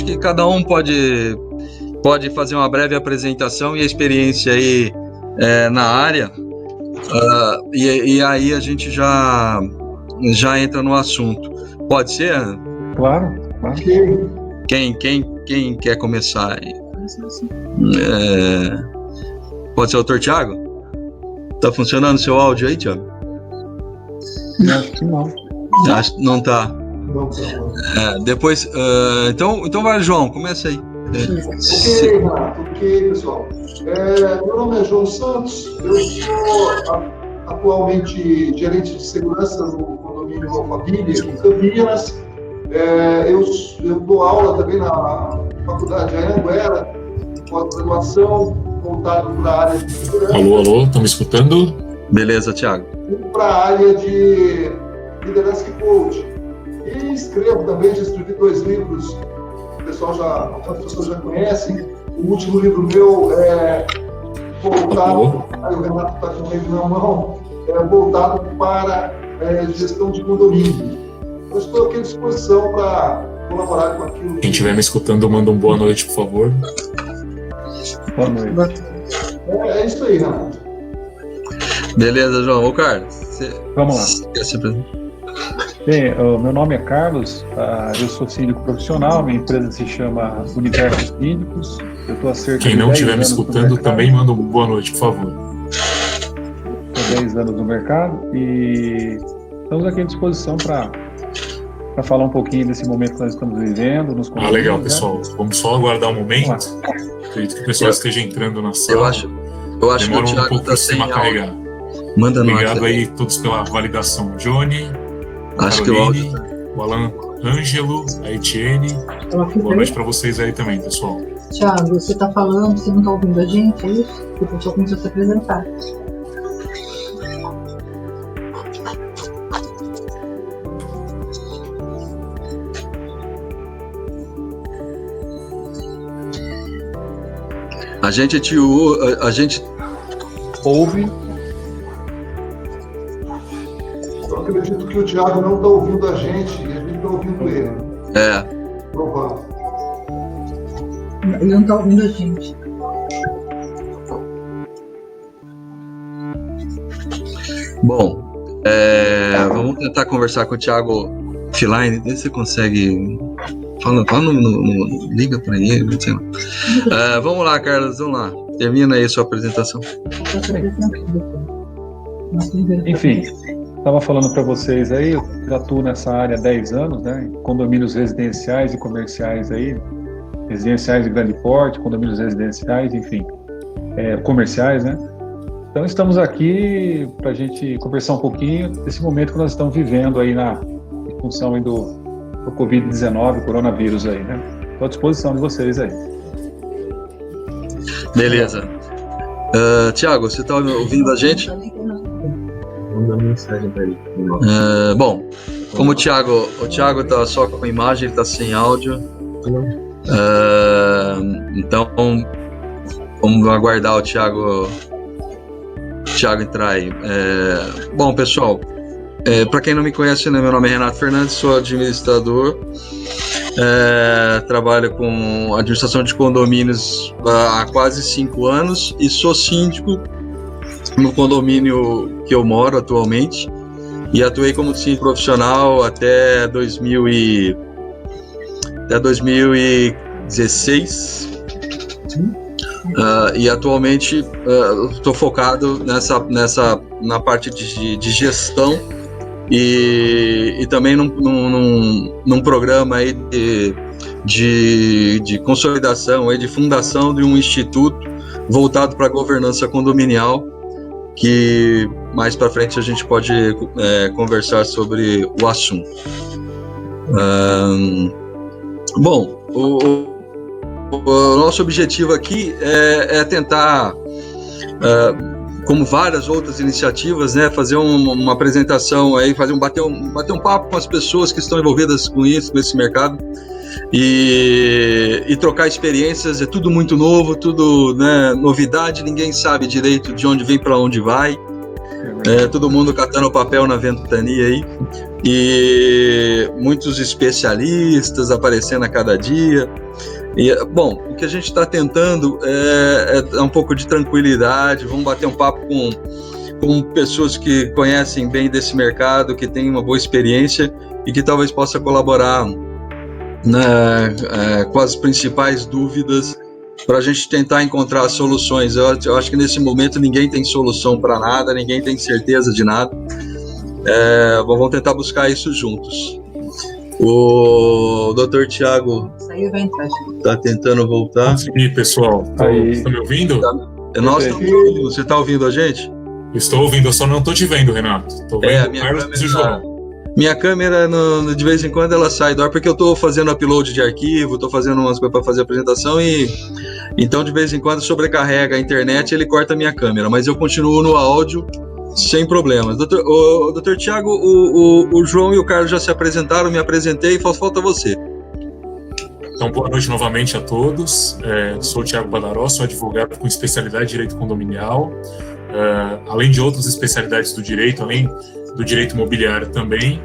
que cada um pode fazer uma breve apresentação e a experiência aí na área, e aí a gente já entra no assunto. Pode ser? Claro. Quem quer começar aí? Pode ser o Dr. Thiago? Tá funcionando o seu áudio aí, Thiago? Acho que não. Não tá. Depois, então vai, João, começa aí. Ok, Renato, ok, pessoal. Meu nome é João Santos, eu sou atualmente gerente de segurança no condomínio Alphaville, aqui em Campinas. Eu dou aula também na faculdade de Anhanguera, pós-graduação, voltado para a área de segurança. Alô, estão me escutando? Beleza, Thiago. Para a área de liderança e coach. E escrevo também, já escrevi 2 livros, algumas pessoas já conhecem. O último livro meu é voltado, aí o Renato está com ele na mão, voltado para gestão de condomínio. Eu estou aqui à disposição para colaborar com aquilo. Quem estiver me escutando, manda boa noite, por favor. Boa noite. É isso aí, Renato. Beleza, João. Ô, Carlos, Vamos lá. Você quer se apresentar? Bem, meu nome é Carlos, eu sou síndico profissional, minha empresa se chama Universo Síndicos. Eu estou há cerca Quem de não 10 estiver me anos no escutando, mercado. também manda boa noite, por favor. Estou 10 anos no mercado e estamos aqui à disposição para falar um pouquinho desse momento que nós estamos vivendo. Nos Legal, né? pessoal. Vamos só aguardar um momento. Acredito que o pessoal esteja entrando na sala. Eu acho Demora que o Thiago um pouco para o sem sistema áudio. carregar. Manda nós. Obrigado aí todos pela validação. Johnny, Acho Caroline, que o áudio... o Alan Ângelo, a Etienne. Boa noite para vocês aí também, pessoal. Thiago, você está falando, você não está ouvindo a gente, é isso? O pessoal começou a se apresentar. A gente Ouve. Eu acredito que o Thiago não está ouvindo a gente e a gente está ouvindo ele. Provável. Ele não está ouvindo a gente. Bom, vamos tentar conversar com o Thiago offline, ver se você consegue. Fala liga para ele, sei lá. Vamos lá, Carlos, vamos lá. Termina aí a sua apresentação. Enfim, estava falando para vocês aí, eu já atuo nessa área há 10 anos, né? Condomínios residenciais e comerciais aí, residenciais de grande porte, condomínios residenciais, enfim, comerciais, né? Então estamos aqui para a gente conversar um pouquinho desse momento que nós estamos vivendo aí em função aí do Covid-19, coronavírus aí, né? Estou à disposição de vocês aí. Beleza. Thiago, você está ouvindo a gente? Manda mensagem para ele. Bom, como o Thiago está só com imagem, ele está sem áudio. Então, vamos aguardar o Thiago entrar aí. Bom, pessoal, para quem não me conhece, né, meu nome é Renato Fernandes, sou administrador, trabalho com administração de condomínios há quase 5 anos e sou síndico no condomínio que eu moro atualmente e atuei como síndico profissional até 2016. E atualmente estou focado na parte de gestão e também num programa aí de consolidação, aí de fundação de um instituto voltado para a governança condominial, que mais para frente a gente pode conversar sobre o assunto. Bom, o nosso objetivo aqui é tentar, como várias outras iniciativas, né, fazer uma apresentação aí, bater um papo com as pessoas que estão envolvidas com isso, com esse mercado, e trocar experiências. É tudo muito novo, tudo, né, novidade, ninguém sabe direito de onde vem para onde vai. Todo mundo catando papel na ventania aí. e muitos especialistas aparecendo a cada dia. E, bom, o que a gente está tentando é um pouco de tranquilidade, vamos bater um papo com pessoas que conhecem bem desse mercado, que têm uma boa experiência e que talvez possa colaborar com as principais dúvidas para a gente tentar encontrar soluções. Eu acho que nesse momento ninguém tem solução para nada, ninguém tem certeza de nada. Vamos tentar buscar isso juntos. O Dr. Tiago está tentando voltar. Sim, pessoal. Estão me ouvindo? Nós estamos ouvindo. Você está ouvindo a gente? Estou ouvindo, eu só não estou te vendo, Renato. Estou vendo o Carlos e o João. Minha câmera, de vez em quando, ela sai do ar, porque eu estou fazendo upload de arquivo, estou fazendo umas coisas para fazer a apresentação e... Então, de vez em quando, sobrecarrega a internet e ele corta a minha câmera, mas eu continuo no áudio sem problemas. Dr. Tiago, o João e o Carlos já se apresentaram, me apresentei, falta você. Então, boa noite novamente a todos. Sou o Tiago Badaró, sou advogado com especialidade em direito condominial, além de outras especialidades do direito, além do direito imobiliário também,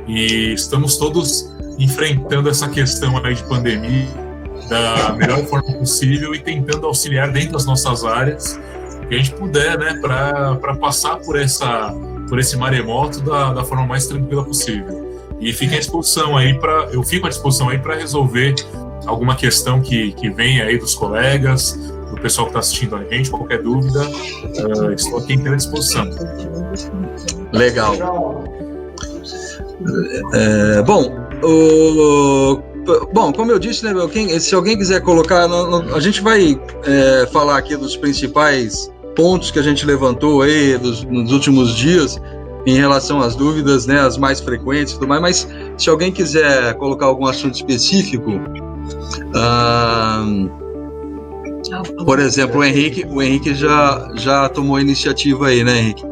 e estamos todos enfrentando essa questão aí de pandemia da melhor forma possível e tentando auxiliar dentro das nossas áreas que a gente puder, né, para passar por esse maremoto da forma mais tranquila possível. E fico à disposição aí para resolver alguma questão que vem aí dos colegas, do pessoal que está assistindo a gente, qualquer dúvida, estou aqui inteira à disposição. Legal. Bom, como eu disse, né, se alguém quiser colocar, a gente vai falar aqui dos principais pontos que a gente levantou aí nos últimos dias em relação às dúvidas, né, as mais frequentes e tudo mais, mas se alguém quiser colocar algum assunto específico, por exemplo, o Henrique já tomou a iniciativa aí, né, Henrique?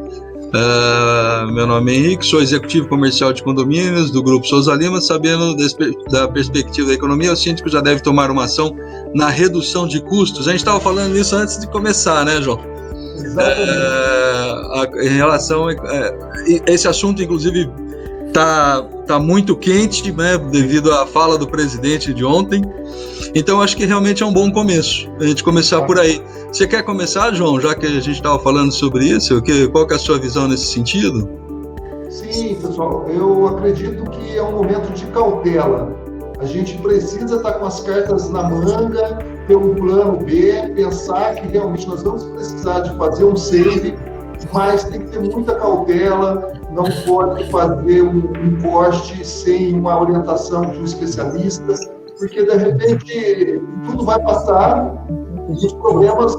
Meu nome é Henrique, sou executivo comercial de condomínios do Grupo Souza Lima. Sabendo da perspectiva da economia, o síndico já deve tomar uma ação na redução de custos. A gente estava falando isso antes de começar, né, João? Em relação a esse assunto, inclusive, tá muito quente, né, devido à fala do presidente de ontem. Então, acho que realmente é um bom começo, a gente começar por aí. Você quer começar, João, já que a gente estava falando sobre isso? Qual que é a sua visão nesse sentido? Sim, pessoal, eu acredito que é um momento de cautela. A gente precisa estar com as cartas na manga, ter um plano B, pensar que realmente nós vamos precisar de fazer um save, mas tem que ter muita cautela, não pode fazer um corte sem uma orientação de um especialista, porque de repente tudo vai passar e os problemas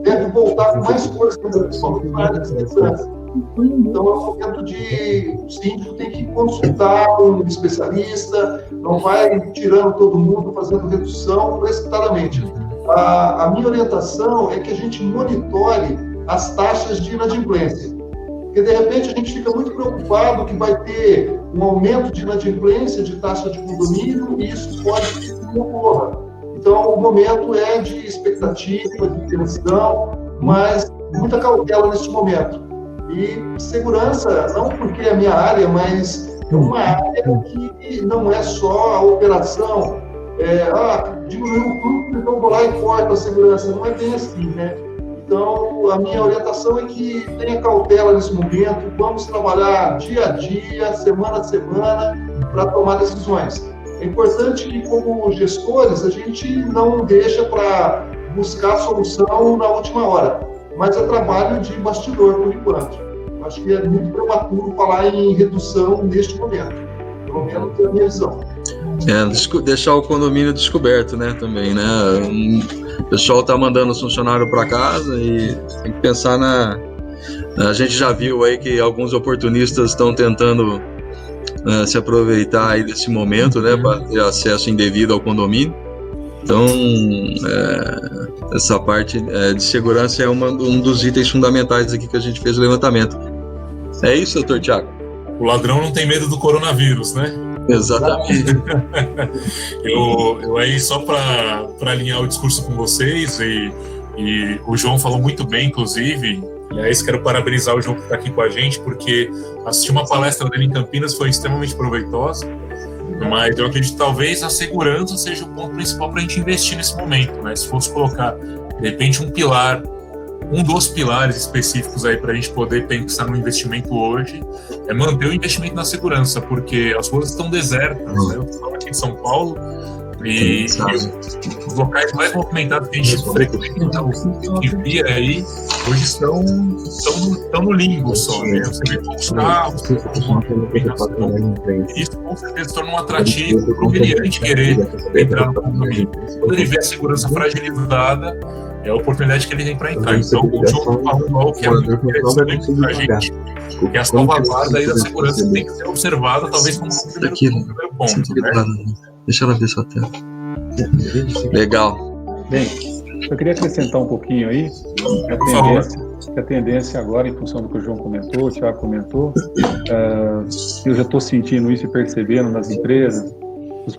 devem voltar com mais força, principalmente na área de segurança. Então é um momento de o síndico tem que consultar um especialista, não vai tirando todo mundo, fazendo redução precipitadamente. A minha orientação é que a gente monitore as taxas de inadimplência. Porque, de repente, a gente fica muito preocupado que vai ter um aumento de inadimplência de taxa de condomínio e isso pode que não ocorra. Então, o momento é de expectativa, de tensão, mas muita cautela neste momento. E segurança, não porque é a minha área, mas é uma área que não é só a operação, diminuiu o fluxo, então vou lá e corto a segurança. Não é bem assim, né? Então, a minha orientação é que tenha cautela nesse momento, vamos trabalhar dia a dia, semana a semana, para tomar decisões. É importante que, como gestores, a gente não deixa para buscar solução na última hora, mas é trabalho de bastidor, por enquanto. Acho que é muito prematuro falar em redução neste momento, pelo menos é a minha visão. Deixar o condomínio descoberto, né, também, né? O pessoal tá mandando os funcionários para casa e tem que pensar a gente já viu aí que alguns oportunistas estão tentando se aproveitar aí desse momento, né, para ter acesso indevido ao condomínio. Então, essa parte de segurança é um dos itens fundamentais aqui que a gente fez o levantamento. É isso, doutor Tiago? O ladrão não tem medo do coronavírus, né? Exatamente. eu aí, só para alinhar o discurso com vocês, e o João falou muito bem, inclusive, Aliás, quero parabenizar o João que está aqui com a gente, porque assistir uma palestra dele em Campinas foi extremamente proveitosa, mas eu acredito que talvez a segurança seja o ponto principal para a gente investir nesse momento, né? Se fosse colocar, de repente, um dos pilares específicos aí para a gente poder pensar no investimento hoje, é manter o investimento na segurança, porque as ruas estão desertas, né? Eu estou aqui em São Paulo, e os locais mais movimentados que a gente frequenta, que via aí, hoje estão no limbo só, né? Você vê poucos carros, isso com certeza torna um atrativo para o cliente querer entrar no condomínio. Quando ele vê a segurança fragilizada, é a oportunidade que ele tem para entrar. Então, o João falou algo que é muito interessante para a gente, que é a salvaguarda aí da segurança que tem que ser observada, talvez como um primeiro ponto, né? Deixa ela ver sua tela. Legal. Bem, eu queria acrescentar um pouquinho aí, a tendência agora, em função do que o João comentou, o Thiago comentou, eu já estou sentindo isso e percebendo nas empresas,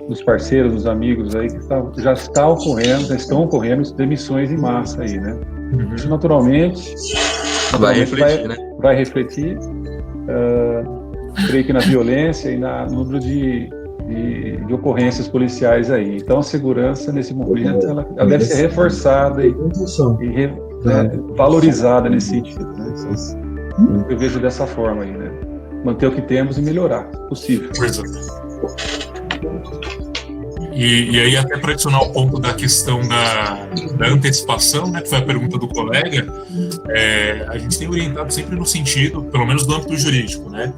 dos parceiros, dos amigos aí, que já estão ocorrendo demissões em massa aí, né? Isso naturalmente vai refletir, creio que na violência e no número de ocorrências policiais aí. Então a segurança nesse momento ela deve ser reforçada e valorizada nesse sentido, né? Eu vejo dessa forma aí, né? Manter o que temos e melhorar, possível. E aí, até para adicionar o ponto da questão da antecipação, né, que foi a pergunta do colega, a gente tem orientado sempre no sentido, pelo menos do âmbito jurídico, né?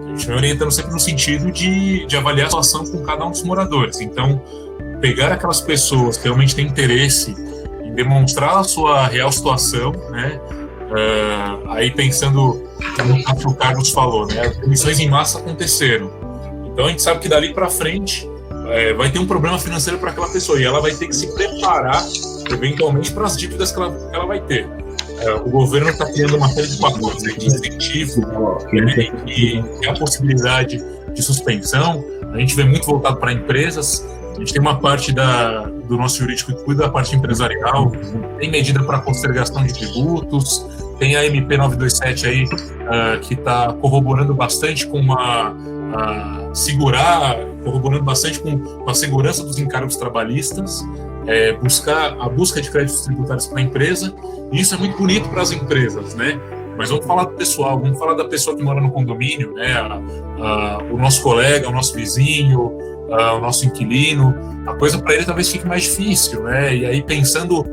A gente vem orientando sempre no sentido de avaliar a situação com cada um dos moradores. Então, pegar aquelas pessoas que realmente têm interesse em demonstrar a sua real situação, né? Aí pensando no que o Carlos falou, né? As demissões em massa aconteceram. Então, a gente sabe que dali para frente vai ter um problema financeiro para aquela pessoa e ela vai ter que se preparar, eventualmente, para as dívidas que ela vai ter. O governo está criando uma série de pacotes de incentivo, e a possibilidade de suspensão. A gente vê muito voltado para empresas. A gente tem uma parte do nosso jurídico que cuida da parte empresarial, tem medida para postergação de tributos, tem a MP 927 aí, que está corroborando bastante com corroborando bastante com a segurança dos encargos trabalhistas, a busca de créditos tributários para a empresa, e isso é muito bonito para as empresas, né? Mas vamos falar do pessoal, vamos falar da pessoa que mora no condomínio, né? O nosso colega, o nosso vizinho, o nosso inquilino, a coisa para ele talvez fique mais difícil, né? E aí, pensando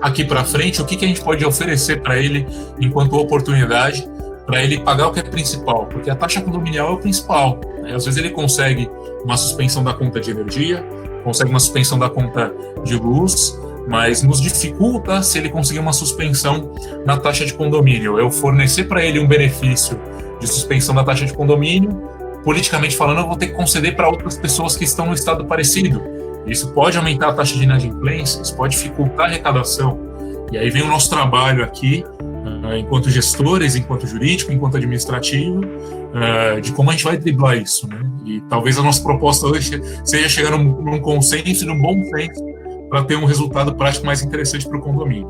aqui para frente, o que a gente pode oferecer para ele enquanto oportunidade para ele pagar o que é principal, porque a taxa condominial é o principal, né? Às vezes ele consegue uma suspensão da conta de energia, consegue uma suspensão da conta de luz, mas nos dificulta se ele conseguir uma suspensão na taxa de condomínio. Eu fornecer para ele um benefício de suspensão da taxa de condomínio, politicamente falando, eu vou ter que conceder para outras pessoas que estão no estado parecido. Isso pode aumentar a taxa de inadimplência, isso pode dificultar a arrecadação. E aí vem o nosso trabalho aqui, enquanto gestores, enquanto jurídico, enquanto administrativo, de como a gente vai driblar isso, né? E talvez a nossa proposta hoje seja chegar num consenso e num bom senso para ter um resultado prático mais interessante para o condomínio.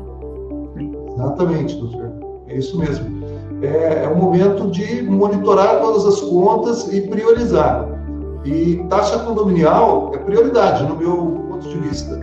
Exatamente, doutor. É isso mesmo. É um momento de monitorar todas as contas e priorizar. E taxa condominial é prioridade, no meu ponto de vista.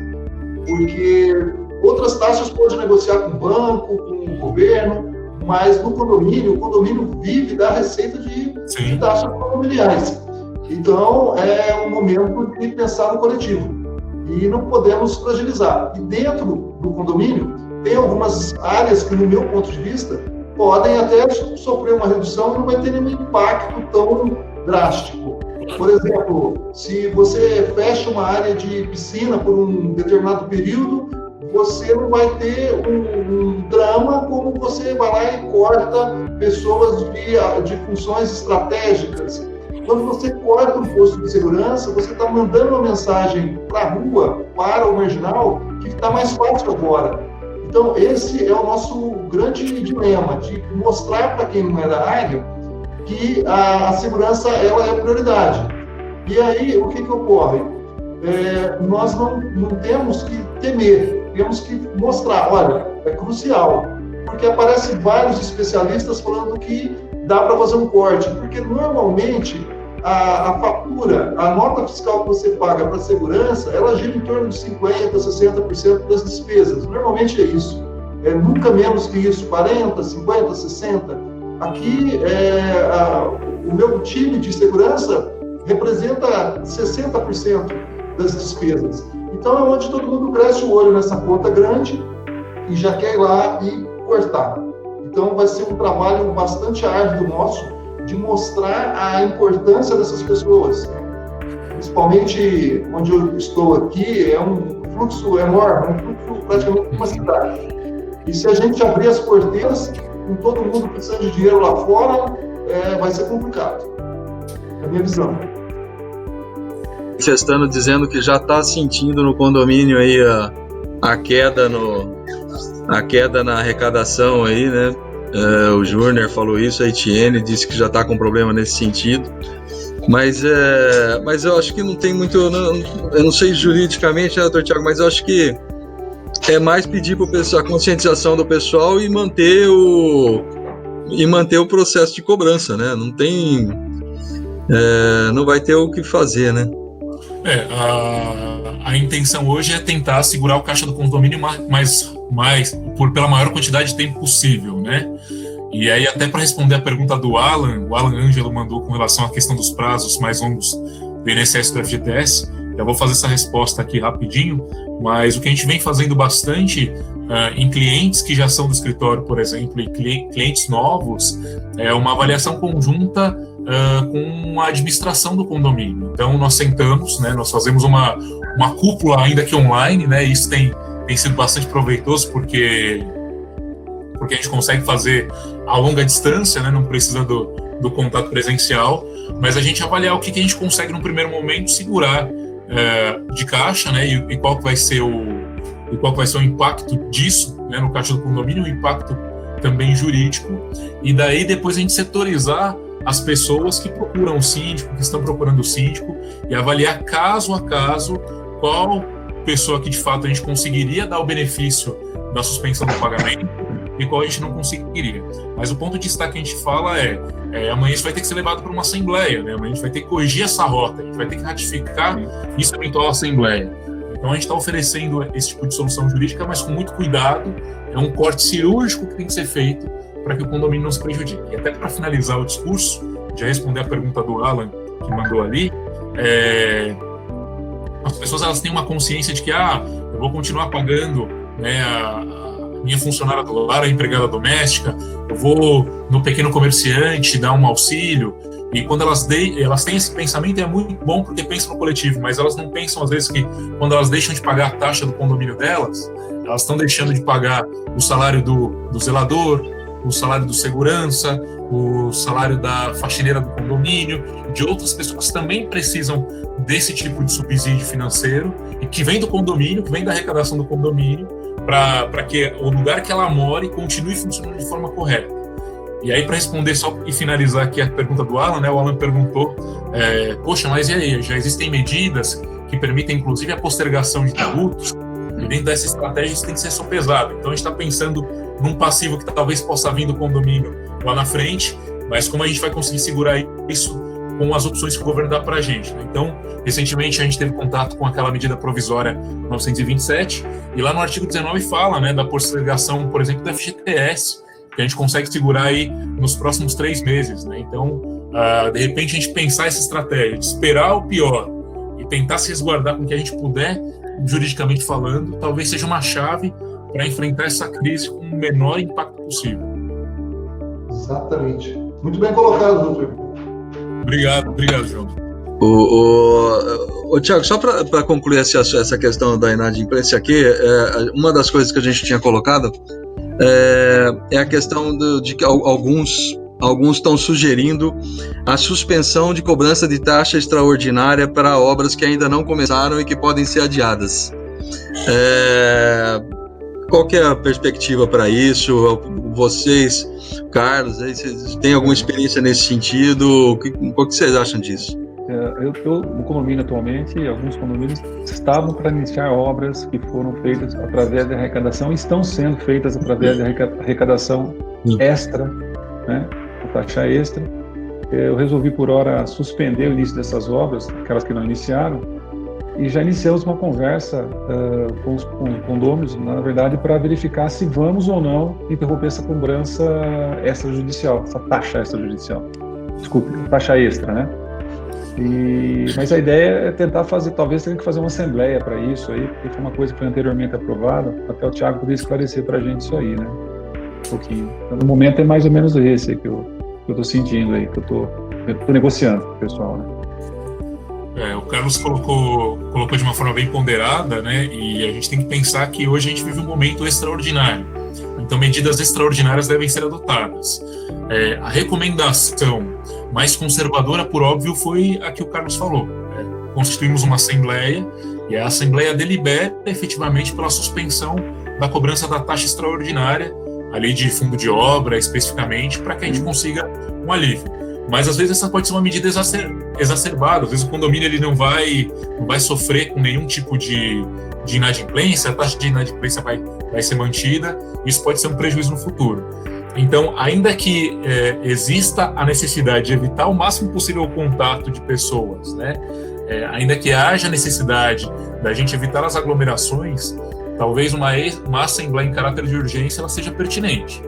Porque outras taxas pode negociar com o banco, com o governo, mas no condomínio, o condomínio vive da receita de taxas condominiais. Então, é um momento de pensar no coletivo. E não podemos fragilizar. E dentro do condomínio, tem algumas áreas que, no meu ponto de vista, podem até sofrer uma redução e não vai ter nenhum impacto tão drástico. Por exemplo, se você fecha uma área de piscina por um determinado período, você não vai ter um drama como você vai lá e corta pessoas de funções estratégicas. Quando você corta um posto de segurança, você está mandando uma mensagem para a rua, para o marginal, que está mais fácil agora. Então, esse é o nosso grande dilema, de mostrar para quem não é da área que a segurança ela é prioridade. E aí, o que ocorre? Nós não temos que temer, temos que mostrar, olha, é crucial. porque aparecem vários especialistas falando que dá para fazer um corte, porque normalmente a fatura, a nota fiscal que você paga para a segurança, ela gira em torno de 50%, 60% das despesas. Normalmente é isso. Nunca menos que isso, 40%, 50%, 60%. Aqui, o meu time de segurança representa 60% das despesas. Então, é onde todo mundo cresce o olho nessa conta grande e já quer ir lá e cortar. Então, vai ser um trabalho bastante árduo nosso de mostrar a importância dessas pessoas. Principalmente onde eu estou aqui, é um fluxo enorme, um fluxo praticamente de uma cidade. E se a gente abrir as porteiras, com todo mundo precisando de dinheiro lá fora, vai ser complicado. É a minha visão. Manifestando, dizendo que já está sentindo no condomínio aí a queda na arrecadação aí, né? O Júnior falou isso, a Etienne disse que já está com problema nesse sentido, mas eu acho que não tem muito, eu não sei juridicamente, né, doutor Tiago, mas eu acho que é mais pedir para a conscientização do pessoal e manter o processo de cobrança, né? Não tem, não vai ter o que fazer, né? A intenção hoje é tentar segurar o caixa do condomínio pela maior quantidade de tempo possível, né? E aí, até para responder a pergunta do Alan, o Alan Ângelo mandou com relação à questão dos prazos mais longos do INSS e do FGTS. Eu vou fazer essa resposta aqui rapidinho, mas o que a gente vem fazendo bastante em clientes que já são do escritório, por exemplo, e clientes novos, é uma avaliação conjunta com a administração do condomínio. Então, nós sentamos, né, nós fazemos uma cúpula ainda que online, né, e isso tem sido bastante proveitoso porque a gente consegue fazer a longa distância, né, não precisa do contato presencial, mas a gente avaliar o que a gente consegue no primeiro momento segurar de caixa, né, e qual que vai ser o impacto disso, né, no caixa do condomínio, o impacto também jurídico, e daí depois a gente setorizar as pessoas que procuram o síndico, que estão procurando o síndico, e avaliar caso a caso qual pessoa que de fato a gente conseguiria dar o benefício da suspensão do pagamento e qual a gente não conseguiria. Mas o ponto de destaque que a gente fala amanhã isso vai ter que ser levado para uma assembleia, né? Amanhã a gente vai ter que corrigir essa rota, a gente vai ter que ratificar isso eventual assembleia. Então a gente está oferecendo esse tipo de solução jurídica, mas com muito cuidado, é um corte cirúrgico que tem que ser feito para que o condomínio não se prejudique. E até para finalizar o discurso, já responder a pergunta do Alan, que mandou ali, as pessoas elas têm uma consciência de que eu vou continuar pagando, né, a minha funcionária do lar, a empregada doméstica, eu vou no pequeno comerciante dar um auxílio, e quando elas têm esse pensamento, é muito bom porque pensam no coletivo, mas elas não pensam às vezes que quando elas deixam de pagar a taxa do condomínio delas, elas estão deixando de pagar o salário do zelador, o salário do segurança, o salário da faxineira do condomínio, de outras pessoas que também precisam desse tipo de subsídio financeiro e que vem do condomínio, que vem da arrecadação do condomínio, para que o lugar que ela more continue funcionando de forma correta. E aí, para responder só e finalizar aqui a pergunta do Alan, né? O Alan perguntou, poxa, mas e aí, já existem medidas que permitem inclusive a postergação de tributos? E dentro dessa estratégia isso tem que ser sopesado. Então a gente está pensando num passivo que talvez possa vir do condomínio lá na frente, mas como a gente vai conseguir segurar isso com as opções que o governo dá para a gente, né? Então, recentemente a gente teve contato com aquela medida provisória 927, e lá no artigo 19 fala, né, da postergação, por exemplo, da FGTS, que a gente consegue segurar aí nos próximos 3 meses, né? Então, de repente a gente pensar essa estratégia de esperar o pior e tentar se resguardar com o que a gente puder, juridicamente falando, talvez seja uma chave para enfrentar essa crise com o menor impacto possível. Exatamente. Muito bem colocado, doutor. Obrigado, João. Tiago, só para concluir essa questão da inadimplência aqui, uma das coisas que a gente tinha colocado é a questão de que alguns estão sugerindo a suspensão de cobrança de taxa extraordinária para obras que ainda não começaram e que podem ser adiadas. Qual que é a perspectiva para isso? Vocês, Carlos, vocês têm alguma experiência nesse sentido? O que vocês acham disso? no condomínio atualmente, alguns condomínios estavam para iniciar obras que foram feitas através da arrecadação, estão sendo feitas através da arrecadação extra, né, a taxa extra. Eu resolvi por hora suspender o início dessas obras, aquelas que não iniciaram, e já iniciamos uma conversa com os condôminos, na verdade, para verificar se vamos ou não interromper essa cobrança extrajudicial, essa taxa extrajudicial. Desculpe, taxa extra, né? Mas a ideia é tentar fazer, talvez tenha que fazer uma assembleia para isso aí, porque foi uma coisa que foi anteriormente aprovada, até o Thiago poder esclarecer para a gente isso aí, né? Um pouquinho. Então, no momento é mais ou menos esse aí que eu estou sentindo aí, que eu estou negociando com o pessoal, né? O Carlos colocou de uma forma bem ponderada, né? E a gente tem que pensar que hoje a gente vive um momento extraordinário. Então, medidas extraordinárias devem ser adotadas. A recomendação mais conservadora, por óbvio, foi a que o Carlos falou. Constituímos uma assembleia e a assembleia delibera efetivamente pela suspensão da cobrança da taxa extraordinária, a lei de fundo de obra especificamente, para que a gente consiga um alívio. Mas às vezes essa pode ser uma medida exacerbada, às vezes o condomínio ele não vai sofrer com nenhum tipo de inadimplência, a taxa de inadimplência vai ser mantida, isso pode ser um prejuízo no futuro. Então, ainda que exista a necessidade de evitar o máximo possível o contato de pessoas, né? Ainda que haja necessidade da gente evitar as aglomerações, talvez uma assembleia em caráter de urgência ela seja pertinente.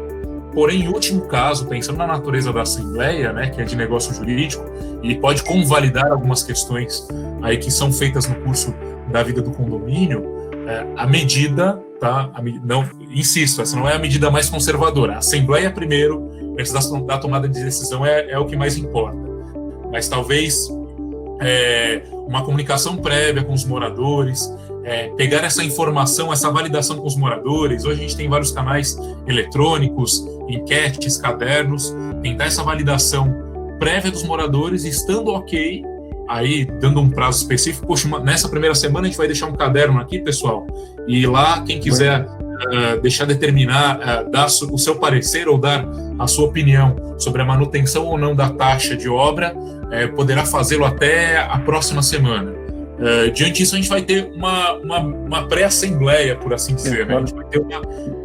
Porém, em último caso, pensando na natureza da assembleia, né, que é de negócio jurídico, e pode convalidar algumas questões aí que são feitas no curso da vida do condomínio, a medida, tá? Não, insisto, essa não é a medida mais conservadora. A assembleia primeiro, antes da tomada de decisão, é o que mais importa. Mas talvez uma comunicação prévia com os moradores, pegar essa informação, essa validação com os moradores. Hoje a gente tem vários canais eletrônicos, enquetes, cadernos, tentar essa validação prévia dos moradores, estando ok, aí dando um prazo específico. Poxa, nessa primeira semana a gente vai deixar um caderno aqui, pessoal, e lá quem quiser deixar determinar, dar o seu parecer ou dar a sua opinião sobre a manutenção ou não da taxa de obra, poderá fazê-lo até a próxima semana. Diante disso, a gente vai ter uma pré-assembleia, por assim dizer, né? A gente vai ter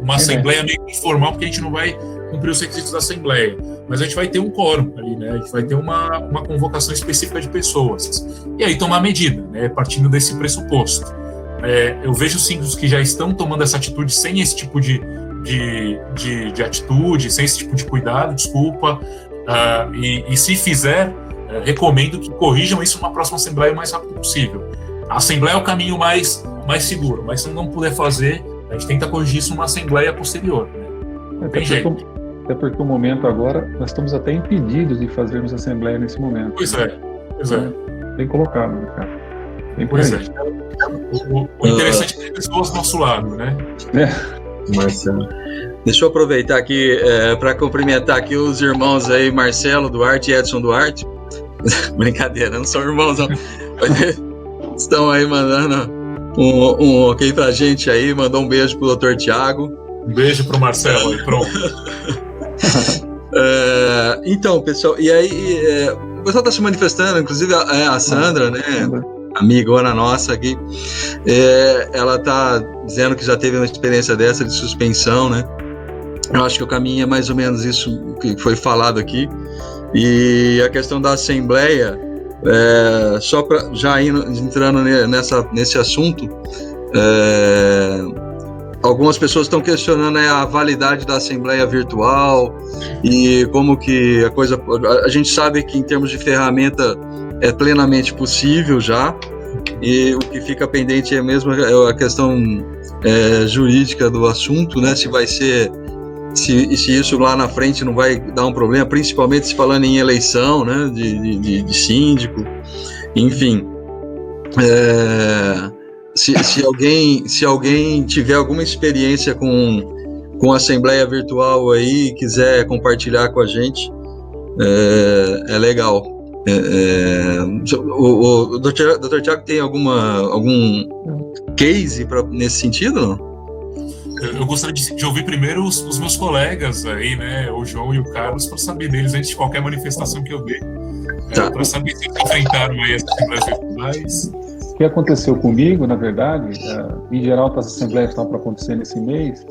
uma assembleia meio informal, porque a gente não vai cumprir os requisitos da assembleia, mas a gente vai ter um quórum ali, né? A gente vai ter uma convocação específica de pessoas, e aí tomar medida, né? Partindo desse pressuposto. Eu vejo síndicos que já estão tomando essa atitude sem esse tipo de atitude, sem esse tipo de cuidado, desculpa, e se fizer, recomendo que corrijam isso numa próxima assembleia o mais rápido possível. A assembleia é o caminho mais seguro, mas se não puder fazer, a gente tenta corrigir isso numa assembleia posterior, né? Até porque o momento agora, nós estamos até impedidos de fazermos assembleia nesse momento. Pois é. Bem colocado, né, cara? Bem por Pois aí. O interessante é ter pessoas do nosso lado, né? Marcelo. Deixa eu aproveitar aqui para cumprimentar aqui os irmãos aí, Marcelo Duarte e Edson Duarte. Brincadeira, não são irmãos, não. Estão aí mandando um ok pra gente aí, mandou um beijo pro Dr. Thiago. Um beijo pro Marcelo aí, pronto. Então, pessoal, e aí o pessoal está se manifestando, inclusive a Sandra, né, amigona nossa aqui, ela está dizendo que já teve uma experiência dessa de suspensão, né? Eu acho que o caminho é mais ou menos isso que foi falado aqui. E a questão da assembleia, só para já entrando nesse assunto, algumas pessoas estão questionando a validade da assembleia virtual e como que a coisa... A gente sabe que em termos de ferramenta é plenamente possível já, e o que fica pendente é mesmo a questão jurídica do assunto, né? Se vai ser... Se isso lá na frente não vai dar um problema, principalmente se falando em eleição, né, de síndico, enfim. Se alguém tiver alguma experiência com assembleia virtual aí e quiser compartilhar com a gente, é legal. O Dr. Thiago tem algum case nesse sentido, não? Eu gostaria de ouvir primeiro os meus colegas aí, né, o João e o Carlos, para saber deles antes de qualquer manifestação que eu dê. para saber se enfrentaram aí as assembleias virtuais. O que aconteceu comigo, na verdade, em geral, as assembleias estavam para acontecer nesse mês,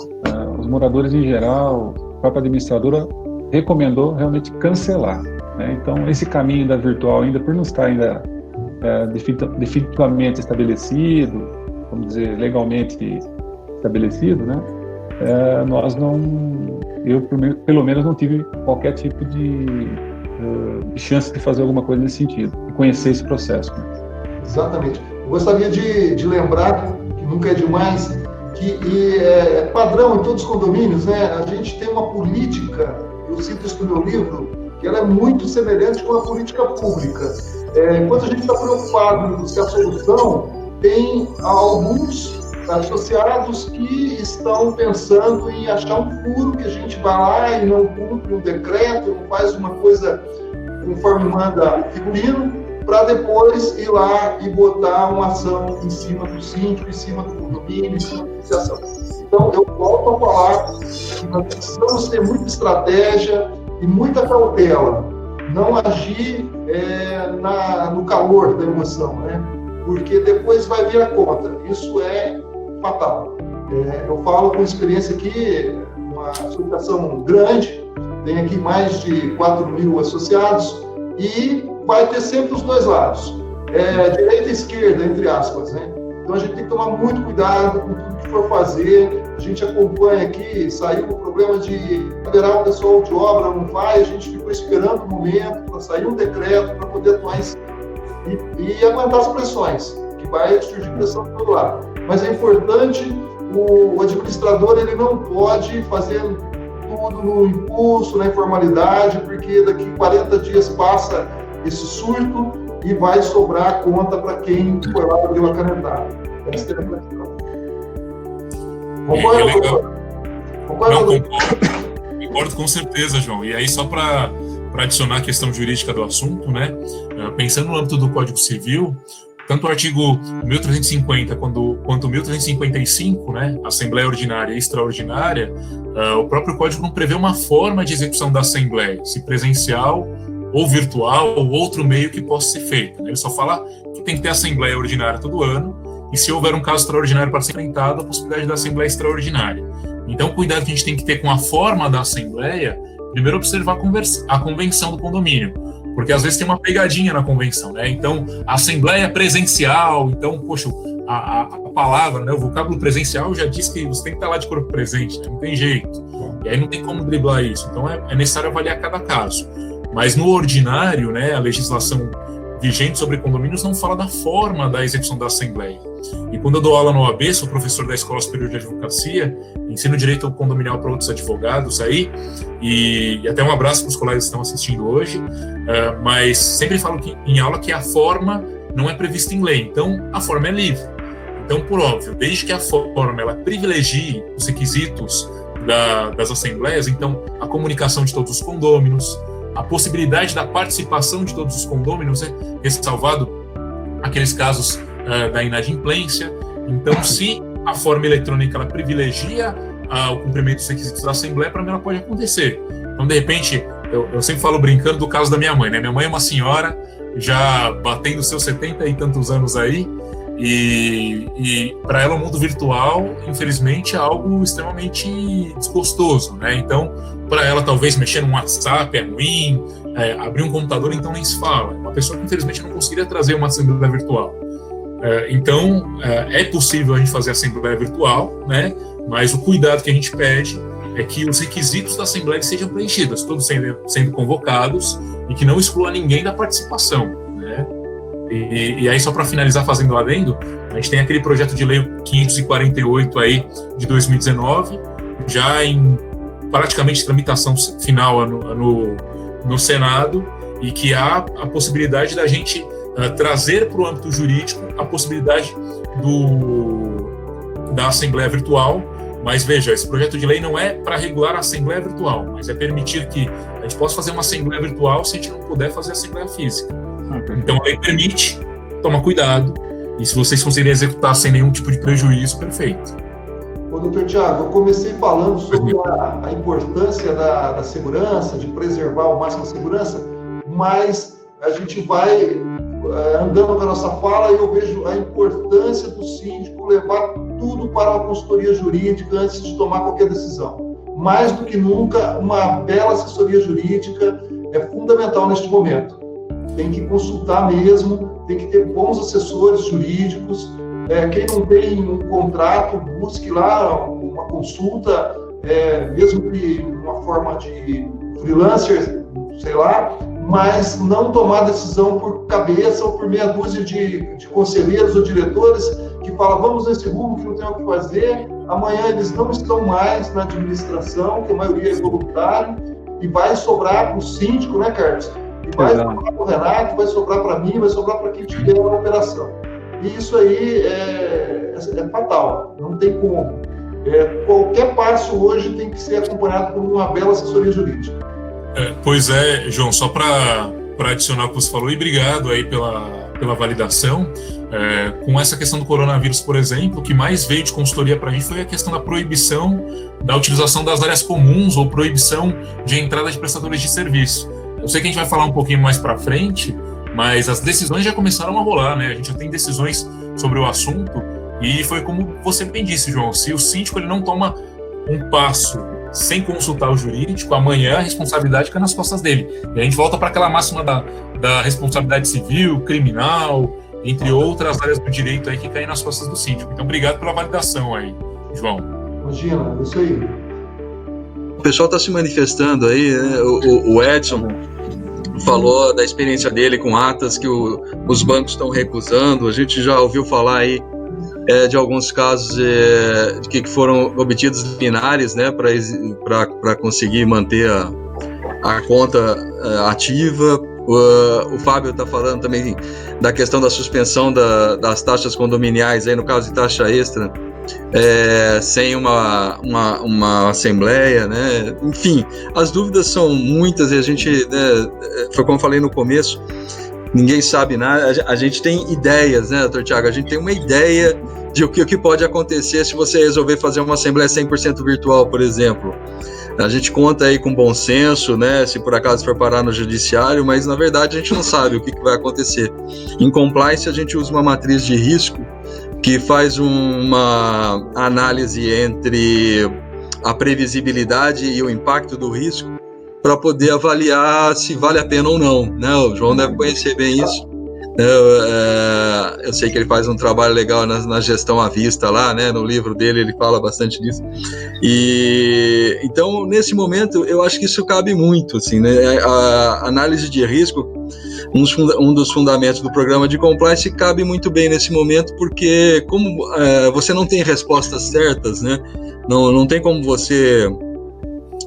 os moradores em geral, a própria administradora recomendou realmente cancelar, né? Então, esse caminho da virtual, ainda por não estar ainda definitivamente estabelecido, vamos dizer, legalmente estabelecido, né? Eu pelo menos não tive qualquer tipo de chance de fazer alguma coisa nesse sentido, e conhecer esse processo, né? Exatamente. Eu gostaria de lembrar, que nunca é demais, que é padrão em todos os condomínios, né? A gente tem uma política, eu cito isso no meu livro, que ela é muito semelhante com a política pública. Enquanto a gente está preocupado em buscar solução, tem alguns associados que estão pensando em achar um furo, que a gente vai lá e não cumpre um decreto, não faz uma coisa conforme manda o figurino, para depois ir lá e botar uma ação em cima do síndico, em cima do condomínio, em cima da associação. Então, eu volto a falar que nós precisamos ter muita estratégia e muita cautela, não agir no calor da emoção, né? Porque depois vai vir a conta. Isso é fatal. Eu falo com experiência aqui, uma associação grande, tem aqui mais de 4.000 associados, e vai ter sempre os dois lados, direita e esquerda, entre aspas, né? Então a gente tem que tomar muito cuidado com tudo que for fazer. A gente acompanha aqui, saiu o problema de liberar o pessoal de obra, não vai, a gente ficou esperando o momento para sair um decreto para poder atuar e aguentar as pressões, que vai surgir pressão do todo lado. Mas é importante, o administrador ele não pode fazer tudo no impulso, na informalidade, porque daqui 40 dias passa esse surto e vai sobrar conta para quem foi lá e deu a canetada. Essa é a questão. Concordo com certeza, João. E aí, só para adicionar a questão jurídica do assunto, né? Pensando no âmbito do Código Civil, tanto o artigo 1350 quanto o 1355, né, Assembleia Ordinária e Extraordinária, o próprio Código não prevê uma forma de execução da Assembleia, se presencial ou virtual, ou outro meio que possa ser feito, né? Ele só fala que tem que ter Assembleia Ordinária todo ano, e se houver um caso extraordinário para ser enfrentado, a possibilidade da Assembleia Extraordinária. Então, o cuidado que a gente tem que ter com a forma da Assembleia, primeiro observar a convenção do condomínio, porque às vezes tem uma pegadinha na convenção, né? Então, a Assembleia Presencial, então, poxa, a palavra, né, o vocábulo presencial já diz que você tem que estar lá de corpo presente, né? Não tem jeito. E aí não tem como driblar isso. Então, é necessário avaliar cada caso. Mas no ordinário, né, a legislação vigente sobre condomínios não fala da forma da execução da Assembleia. E quando eu dou aula no OAB, sou professor da Escola Superior de Advocacia, ensino direito condominial para outros advogados aí, e até um abraço para os colegas que estão assistindo hoje, mas sempre falo em aula que a forma não é prevista em lei, então a forma é livre. Então, por óbvio, desde que a forma ela privilegie os requisitos das assembleias, então a comunicação de todos os condôminos, a possibilidade da participação de todos os condôminos, ressalvado aqueles casos da inadimplência. Então, se a forma eletrônica ela privilegia o cumprimento dos requisitos da Assembleia, para mim ela pode acontecer. Então, de repente, eu sempre falo brincando do caso da minha mãe, né? Minha mãe é uma senhora, já batendo seus 70 e tantos anos aí, e para ela o mundo virtual, infelizmente, é algo extremamente desgostoso, né? Então, para ela, talvez mexer no WhatsApp é ruim, abrir um computador, então nem se fala. Uma pessoa que, infelizmente, não conseguiria trazer uma assembleia virtual. Então, é possível a gente fazer assembleia virtual, né? Mas o cuidado que a gente pede é que os requisitos da assembleia sejam preenchidos, todos sendo convocados, e que não exclua ninguém da participação, né? E aí, só para finalizar fazendo o adendo, a gente tem aquele projeto de lei 548 aí, de 2019, já em praticamente tramitação final no Senado, e que há a possibilidade da gente trazer para o âmbito jurídico a possibilidade da Assembleia Virtual. Mas veja, esse projeto de lei não é para regular a Assembleia Virtual, mas é permitir que a gente possa fazer uma Assembleia Virtual se a gente não puder fazer a Assembleia Física. Então a lei permite, toma cuidado, e se vocês conseguirem executar sem nenhum tipo de prejuízo, perfeito. Ô, doutor Tiago, eu comecei falando sobre a importância da segurança, de preservar ao máximo a segurança, mas a gente vai andando com a nossa fala e eu vejo a importância do síndico levar tudo para uma consultoria jurídica antes de tomar qualquer decisão. Mais do que nunca, uma bela assessoria jurídica é fundamental neste momento. Tem que consultar mesmo, tem que ter bons assessores jurídicos. Quem não tem um contrato, busque lá uma consulta, mesmo que uma forma de freelancer, sei lá, mas não tomar decisão por cabeça ou por meia dúzia de conselheiros ou diretores que falam, vamos nesse rumo que não tem o que fazer, amanhã eles não estão mais na administração, que a maioria é voluntário, e vai sobrar para o síndico, né, Carlos? E vai sobrar para o Renato, vai sobrar para mim, vai sobrar para quem tiver na operação. E isso aí é fatal, não tem como. Qualquer passo hoje tem que ser acompanhado por uma bela assessoria jurídica. Pois é, João, só para adicionar o que você falou, e obrigado aí pela validação. Com essa questão do coronavírus, por exemplo, o que mais veio de consultoria para a gente foi a questão da proibição da utilização das áreas comuns ou proibição de entrada de prestadores de serviço. Eu sei que a gente vai falar um pouquinho mais para frente, mas as decisões já começaram a rolar, né? A gente já tem decisões sobre o assunto e foi como você bem disse, João, se o síndico ele não toma um passo sem consultar o jurídico, amanhã a responsabilidade fica nas costas dele. E a gente volta para aquela máxima da responsabilidade civil, criminal, entre outras áreas do direito aí que caem nas costas do síndico. Então, obrigado pela validação aí, João. Imagina, é isso aí. O pessoal está se manifestando aí, né? O Edson falou da experiência dele com atas que os bancos estão recusando. A gente já ouviu falar aí de alguns casos que foram obtidos liminares, né, para conseguir manter a conta ativa. O Fábio está falando também da questão da suspensão das taxas condominiais, aí no caso de taxa extra, sem uma assembleia, né? Enfim, as dúvidas são muitas e a gente, foi como eu falei no começo, ninguém sabe nada, a gente tem ideias, né, doutor Tiago? A gente tem uma ideia de o que pode acontecer se você resolver fazer uma assembleia 100% virtual, por exemplo. A gente conta aí com bom senso, né, se por acaso for parar no judiciário, mas na verdade a gente não sabe o que vai acontecer. Em compliance a gente usa uma matriz de risco que faz uma análise entre a previsibilidade e o impacto do risco para poder avaliar se vale a pena ou não, né? O João deve conhecer bem isso. Eu sei que ele faz um trabalho legal na gestão à vista lá, né? No livro dele ele fala bastante disso. E então nesse momento eu acho que isso cabe muito, assim, né? A análise de risco, um dos fundamentos do programa de compliance, cabe muito bem nesse momento, porque como você não tem respostas certas, né? Não tem como você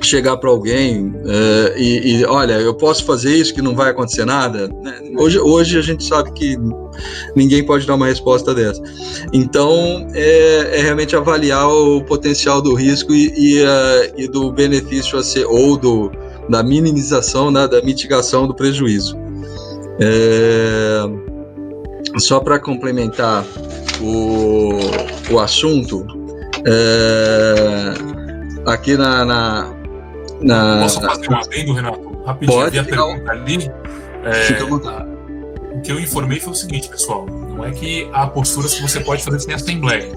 chegar para alguém e olha, eu posso fazer isso que não vai acontecer nada, né? Hoje a gente sabe que ninguém pode dar uma resposta dessa. Então é realmente avaliar o potencial do risco e do benefício a ser, ou da minimização, né, da mitigação do prejuízo. Só para complementar o assunto, aqui Posso fazer um adendo, Renato? Rapidinho, pode, a pergunta ali. Fica à vontade. O que eu informei foi o seguinte, pessoal, não é que há posturas que você pode fazer sem assembleia.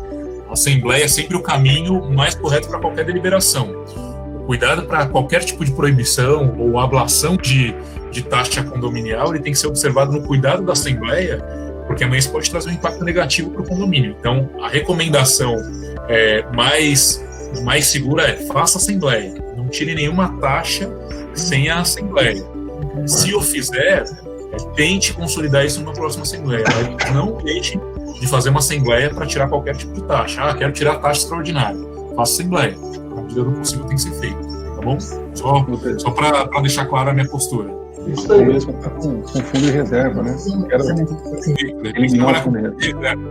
A assembleia é sempre o caminho mais correto para qualquer deliberação. O cuidado para qualquer tipo de proibição ou ablação de taxa condominial, ele tem que ser observado no cuidado da assembleia, porque amanhã isso pode trazer um impacto negativo para o condomínio. Então, a recomendação mais segura é: faça assembleia, não tire nenhuma taxa sem a assembleia. Se o fizer, tente consolidar isso numa próxima assembleia, mas não deixe de fazer uma assembleia para tirar qualquer tipo de taxa. Quero tirar a taxa extraordinária. Faça assembleia. Na medida do possível tem que ser feito, tá bom? Só para deixar clara a minha postura. Isso aí. Mesmo com fundo de reserva, né? Eliminar o fundo de reserva.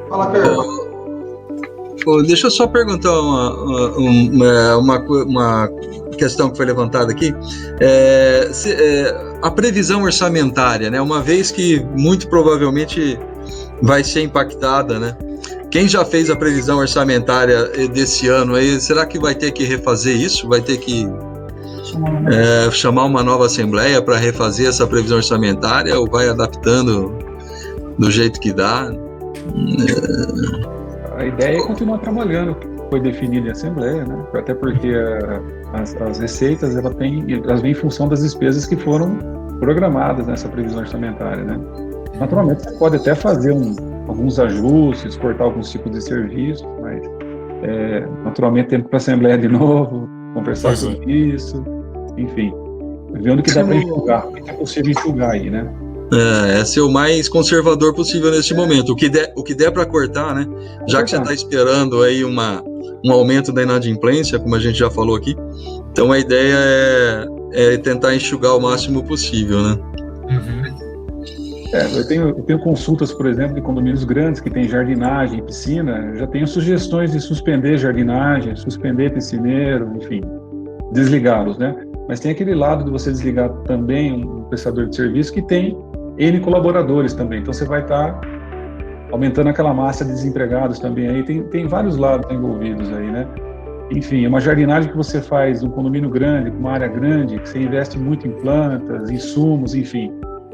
Fala, Carlos. Deixa eu só perguntar uma questão que foi levantada aqui. A previsão orçamentária, né? Uma vez que muito provavelmente vai ser impactada, né? Quem já fez a previsão orçamentária desse ano aí, será que vai ter que refazer isso? Vai ter que chamar uma nova assembleia para refazer essa previsão orçamentária ou vai adaptando do jeito que dá? A ideia é continuar trabalhando, foi definido em assembleia, né? Até porque as receitas elas vêm em função das despesas que foram programadas nessa previsão orçamentária, né? Naturalmente você pode até fazer alguns ajustes, cortar alguns tipos de serviços, mas naturalmente tem para a assembleia de novo, conversar sobre isso, enfim, vendo que dá para enxugar, o que é possível enxugar aí, né? É ser o mais conservador possível neste momento. O que der para cortar, né? Já que você está esperando aí um aumento da inadimplência, como a gente já falou aqui, então a ideia é tentar enxugar o máximo possível, né? Eu tenho consultas, por exemplo, de condomínios grandes que tem jardinagem, piscina. Eu já tenho sugestões de suspender jardinagem, suspender piscineiro, enfim, desligá-los, né? Mas tem aquele lado de você desligar também um prestador de serviço que tem N colaboradores também. Então você vai estar aumentando aquela massa de desempregados também aí. Tem vários lados envolvidos aí, né? Enfim, é uma jardinagem que você faz num condomínio grande, com uma área grande, que você investe muito em plantas, insumos, enfim,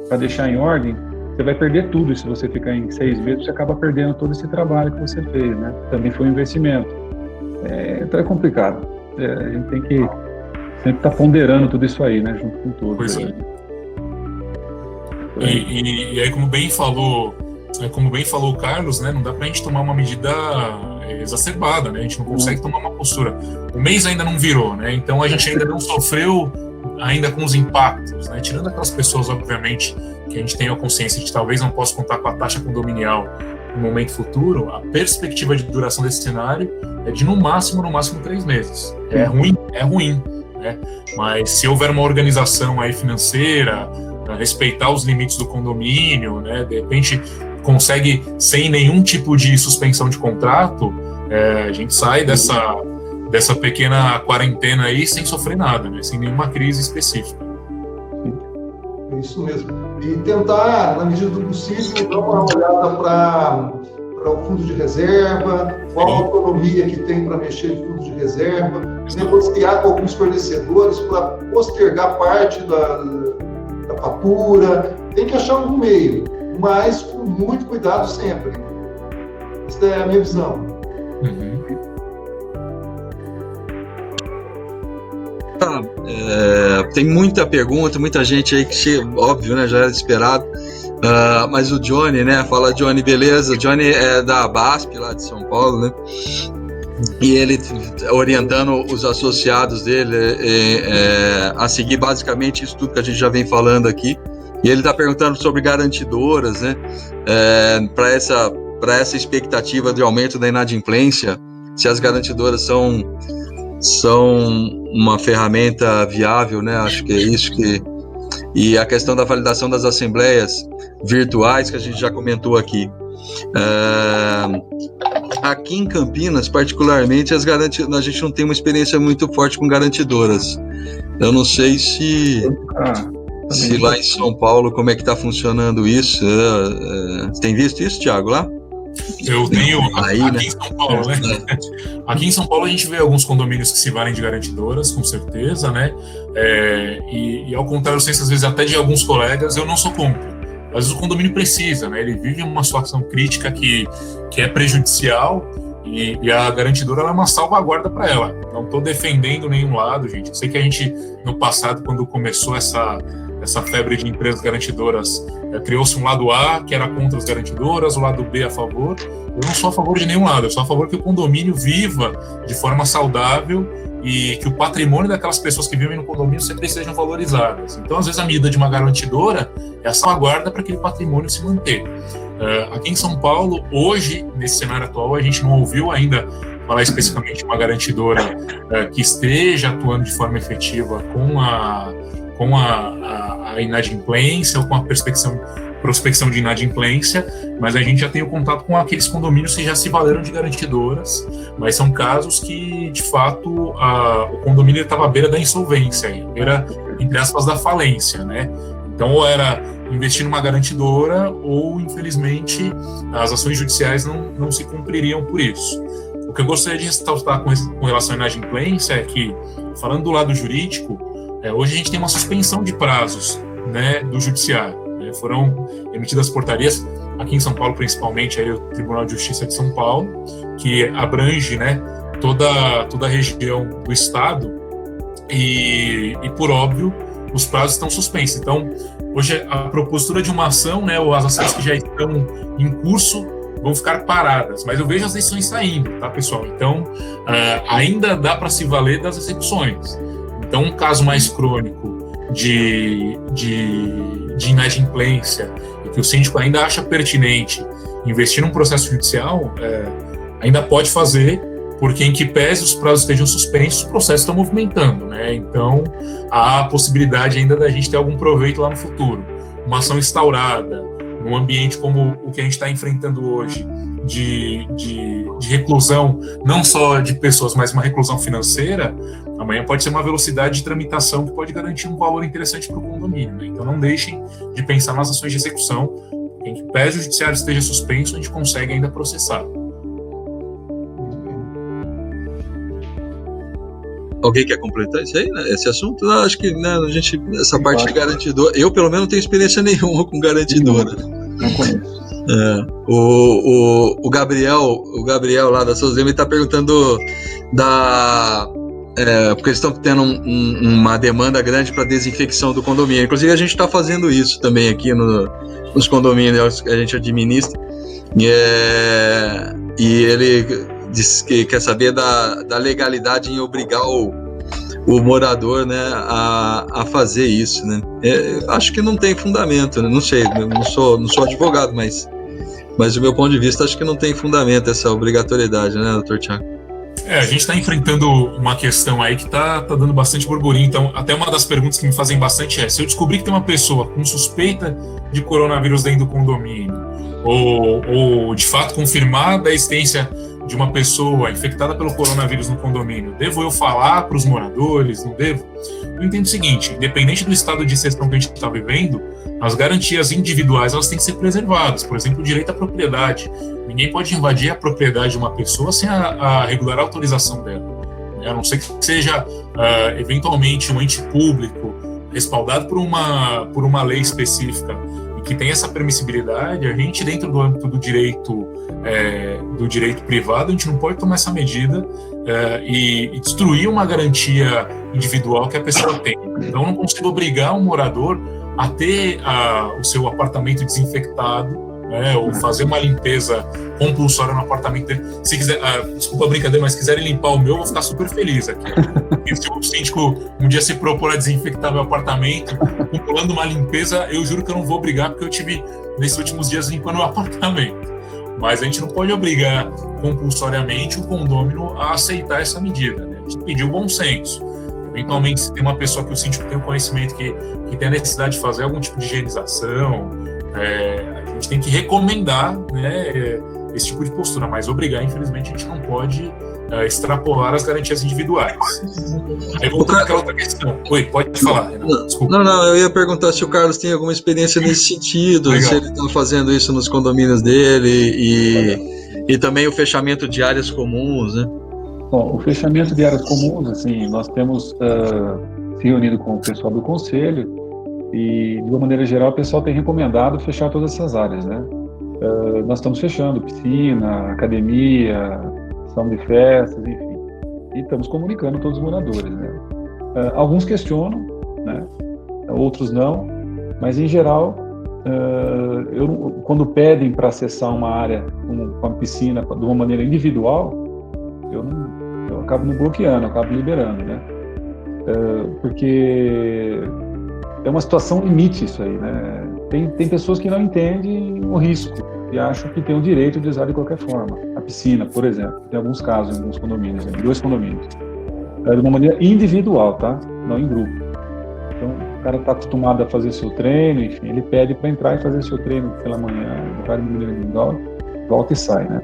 para deixar em ordem, você vai perder tudo. E se você ficar em 6 meses, você acaba perdendo todo esse trabalho que você fez, né? Também foi um investimento. Então é complicado. A gente tem que sempre estar ponderando tudo isso aí, né? Junto com tudo. Pois é. E aí, como bem falou o Carlos, né? Não dá pra gente tomar uma medida exacerbada, né? A gente não consegue tomar uma postura. O mês ainda não virou, né? Então a gente ainda não sofreu ainda com os impactos, né? Tirando aquelas pessoas, obviamente, que a gente tem a consciência de que talvez não possa contar com a taxa condominial no momento futuro, a perspectiva de duração desse cenário é de no máximo 3 meses. É ruim, né? Mas se houver uma organização aí financeira, respeitar os limites do condomínio, né? De repente consegue sem nenhum tipo de suspensão de contrato, a gente sai dessa pequena quarentena aí sem sofrer nada, né? Sem nenhuma crise específica. É isso mesmo. E tentar, na medida do possível, dar uma olhada para o fundo de reserva, qual a autonomia que tem para mexer em fundo de reserva, negociar com alguns fornecedores para postergar parte da fatura. Tem que achar um meio, mas com muito cuidado sempre. Essa é a minha visão. Tem muita pergunta, muita gente aí que chega, óbvio, né, já era esperado, mas o Johnny, né, fala Johnny, beleza, o Johnny é da ABASP lá de São Paulo, né, e ele orientando os associados dele a seguir basicamente isso tudo que a gente já vem falando aqui, e ele está perguntando sobre garantidoras, né, para essa expectativa de aumento da inadimplência, se as garantidoras são uma ferramenta viável, né? Acho que é isso que... E a questão da validação das assembleias virtuais, que a gente já comentou aqui. Aqui em Campinas, particularmente, a gente não tem uma experiência muito forte com garantidoras. Eu não sei se lá em São Paulo, como é que está funcionando isso. Tem visto isso, Thiago, lá? Eu tenho aí, aqui né? Em São Paulo, né? Aqui em São Paulo a gente vê alguns condomínios que se valem de garantidoras, com certeza, né? E ao contrário, às vezes até de alguns colegas, eu não sou contra. Às vezes o condomínio precisa, né? Ele vive uma situação crítica que é prejudicial e a garantidora ela é uma salvaguarda para ela. Não estou defendendo nenhum lado, gente. Eu sei que a gente, no passado, quando começou essa febre de empresas garantidoras, criou-se um lado A, que era contra as garantidoras, o lado B a favor. Eu não sou a favor de nenhum lado, eu sou a favor que o condomínio viva de forma saudável e que o patrimônio daquelas pessoas que vivem no condomínio sempre sejam valorizadas. Então, às vezes, a medida de uma garantidora é a salvaguarda para aquele patrimônio se manter. Aqui em São Paulo, hoje, nesse cenário atual, a gente não ouviu ainda falar especificamente de uma garantidora que esteja atuando de forma efetiva com a inadimplência ou com a prospecção de inadimplência, mas a gente já tem o contato com aqueles condomínios que já se valeram de garantidoras, mas são casos que, de fato, o condomínio estava à beira da insolvência, à beira, entre aspas, da falência, né? Então, ou era investir numa garantidora, ou, infelizmente, as ações judiciais não se cumpririam por isso. O que eu gostaria de ressaltar com relação à inadimplência é que, falando do lado jurídico, Hoje a gente tem uma suspensão de prazos, né, do judiciário. Foram emitidas portarias, aqui em São Paulo principalmente, aí o Tribunal de Justiça de São Paulo, que abrange, né, toda a região do estado, e por óbvio, os prazos estão suspensos. Então, hoje a propositura de uma ação, né, ou as ações que já estão em curso, vão ficar paradas, mas eu vejo as decisões saindo, tá, pessoal? Então, ainda dá para se valer das execuções. Então, um caso mais crônico de inadimplência e que o síndico ainda acha pertinente investir num processo judicial, ainda pode fazer, porque em que pese os prazos estejam suspensos, o processo está movimentando, né? Então, há a possibilidade ainda da gente ter algum proveito lá no futuro. Uma ação instaurada, num ambiente como o que a gente está enfrentando hoje, de reclusão, não só de pessoas, mas uma reclusão financeira, amanhã pode ser uma velocidade de tramitação que pode garantir um valor interessante para o condomínio, né? Então não deixem de pensar nas ações de execução, em que pese o judiciário esteja suspenso, a gente consegue ainda processar. Alguém quer completar isso aí, né? Esse assunto? Eu acho que, né, a gente, essa parte de garantidor, eu pelo menos não tenho experiência nenhuma com garantidora. Não conheço. O Gabriel lá da Souza Lima está perguntando porque eles estão tendo uma demanda grande para desinfecção do condomínio. Inclusive a gente está fazendo isso também aqui nos condomínios que a gente administra. E ele disse que quer saber da legalidade em obrigar o morador, né, a fazer isso, né? Acho que não tem fundamento, né? Não sei, eu não sou advogado, mas do meu ponto de vista acho que não tem fundamento essa obrigatoriedade, né, doutor Thiago? A gente está enfrentando uma questão aí que está dando bastante burburinho. Então, até uma das perguntas que me fazem bastante se eu descobrir que tem uma pessoa com suspeita de coronavírus dentro do condomínio, ou de fato confirmada a existência de uma pessoa infectada pelo coronavírus no condomínio, devo eu falar para os moradores? Não devo? Eu entendo o seguinte: independente do estado de exceção que a gente está vivendo, as garantias individuais elas têm que ser preservadas. Por exemplo, o direito à propriedade. Ninguém pode invadir a propriedade de uma pessoa sem a regular autorização dela, a não ser que seja eventualmente um ente público respaldado por uma lei específica e que tem essa permissibilidade. A gente, dentro do âmbito do direito privado, a gente não pode tomar essa medida e destruir uma garantia individual que a pessoa tem. Então, eu não consigo obrigar um morador a ter o seu apartamento desinfectado, né, ou fazer uma limpeza compulsória no apartamento dele. Se quiser, desculpa a brincadeira, mas se quiserem limpar o meu, eu vou ficar super feliz aqui. E se o síndico um dia se propor a desinfectar meu apartamento, acumulando uma limpeza, eu juro que eu não vou brigar, porque eu tive, nesses últimos dias, limpando meu apartamento. Mas a gente não pode obrigar compulsoriamente o condômino a aceitar essa medida, né? A gente pediu bom senso. Eventualmente, se tem uma pessoa que o síndico tem o conhecimento que tem a necessidade de fazer algum tipo de higienização, a gente tem que recomendar, né, esse tipo de postura, mas obrigar, infelizmente, a gente não pode extrapolar as garantias individuais. Aí voltando àquela outra questão. Oi, pode falar, Renato. Desculpa. Não, eu ia perguntar se o Carlos tem alguma experiência nesse sentido, se ele está fazendo isso nos condomínios dele e também o fechamento de áreas comuns, né? Bom, o fechamento de áreas comuns, assim, nós temos se reunido com o pessoal do conselho e, de uma maneira geral, o pessoal tem recomendado fechar todas essas áreas, né? Nós estamos fechando piscina, academia, salão de festas, enfim, e estamos comunicando todos os moradores, né? Alguns questionam, né? Outros não, mas, em geral, quando pedem para acessar uma área com a piscina de uma maneira individual, eu acabo não bloqueando, eu acabo liberando, né? Porque é uma situação limite isso aí, né? Tem pessoas que não entendem o risco e acham que tem o direito de usar de qualquer forma. A piscina, por exemplo, tem alguns casos em alguns condomínios, em 2 condomínios. De uma maneira individual, tá? Não em grupo. Então, o cara está acostumado a fazer seu treino, enfim, ele pede para entrar e fazer seu treino pela manhã, vai de maneira individual, volta e sai, né?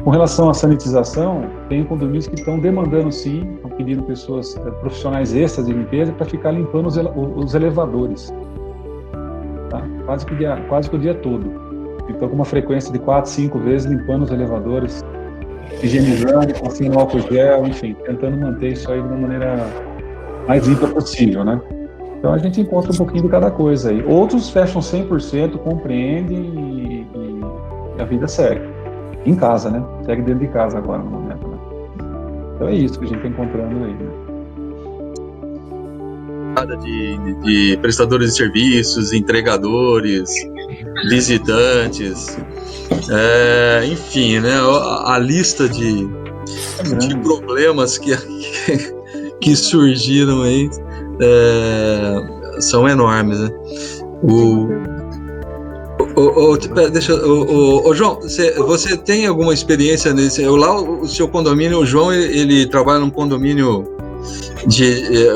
Com relação à sanitização, tem condomínios que estão demandando, sim, estão pedindo pessoas profissionais extras de limpeza para ficar limpando os elevadores, tá? Quase que o dia todo. Então, com uma frequência de 4, 5 vezes limpando os elevadores, higienizando, passando álcool gel, enfim, tentando manter isso aí de uma maneira mais limpa possível, né? Então a gente encontra um pouquinho de cada coisa aí. Outros fecham 100%, compreendem e a vida segue. Em casa, né? Segue dentro de casa agora no momento, né? Então é isso que a gente está encontrando aí, né? De prestadores de serviços, entregadores, visitantes, enfim, né? A lista de problemas que surgiram aí são enormes, né? João, você tem alguma experiência nesse? Lá o seu condomínio, o João, ele trabalha num condomínio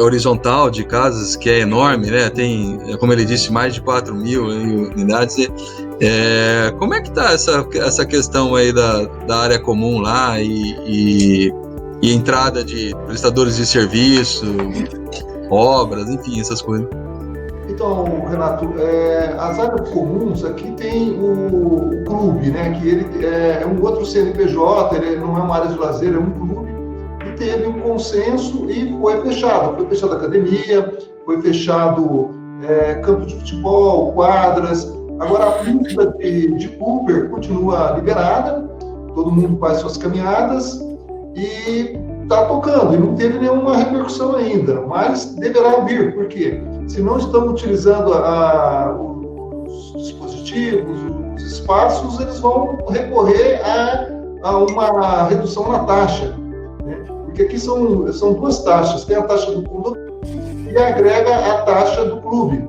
horizontal de casas que é enorme, né? Tem, como ele disse, mais de 4.000 unidades. Como é que está essa questão aí da área comum lá e entrada de prestadores de serviço, obras, enfim, essas coisas? Então, Renato, as áreas comuns, aqui tem o clube, né? Que ele é um outro CNPJ, ele não é uma área de lazer, é um clube. Teve um consenso e foi fechado. Foi fechada academia, foi fechado campo de futebol, quadras. Agora a pista de Cooper continua liberada, todo mundo faz suas caminhadas e está tocando. E não teve nenhuma repercussão ainda, mas deverá vir, porque se não estão utilizando os dispositivos, os espaços, eles vão recorrer a uma redução na taxa. Porque aqui são duas taxas, tem a taxa do condomínio e agrega a taxa do clube.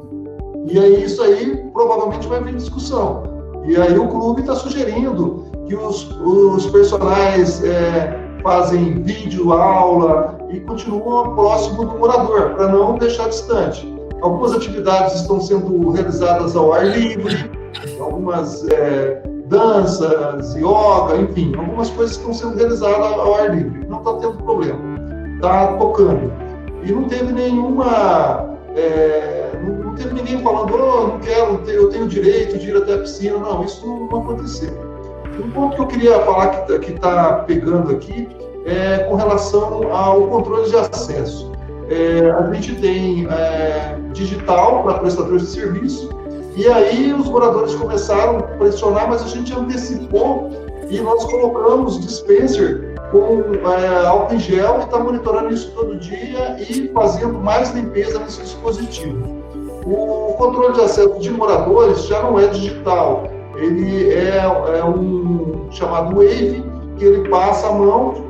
E aí isso aí provavelmente vai vir discussão. E aí o clube está sugerindo que os personagens fazem vídeo, aula e continuam próximo do morador, para não deixar distante. Algumas atividades estão sendo realizadas ao ar livre, algumas danças, yoga, enfim, algumas coisas estão sendo realizadas ao ar livre. Não está tendo problema, está tocando. E não teve nenhuma... não teve ninguém falando, não quero, eu tenho direito de ir até a piscina. Não, isso não aconteceu. Um ponto que eu queria falar que está pegando aqui é com relação ao controle de acesso. A gente tem digital para prestadores de serviço, e aí os moradores começaram a pressionar, mas a gente antecipou e nós colocamos dispenser com álcool em gel e está monitorando isso todo dia e fazendo mais limpeza nesse dispositivo. O controle de acesso de moradores já não é digital, ele é um chamado Wave, que ele passa a mão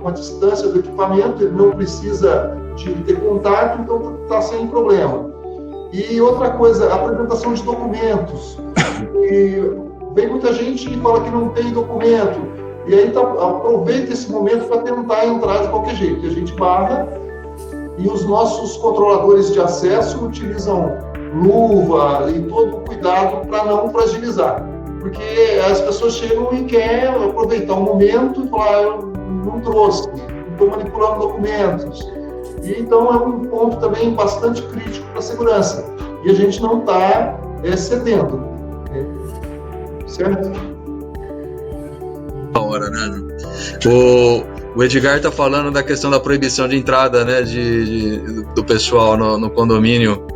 com a distância do equipamento, ele não precisa de ter contato, então está sem problema. E outra coisa, apresentação de documentos. E vem muita gente e fala que não tem documento. E aí aproveita esse momento para tentar entrar de qualquer jeito. E a gente barra e os nossos controladores de acesso utilizam luva e todo o cuidado para não fragilizar. Porque as pessoas chegam e querem aproveitar o momento e falar, eu não trouxe, não estou manipulando documentos. E então é um ponto também bastante crítico para a segurança. E a gente não está cedendo. Certo? Da hora, né? O Edgar está falando da questão da proibição de entrada, né, do pessoal no condomínio.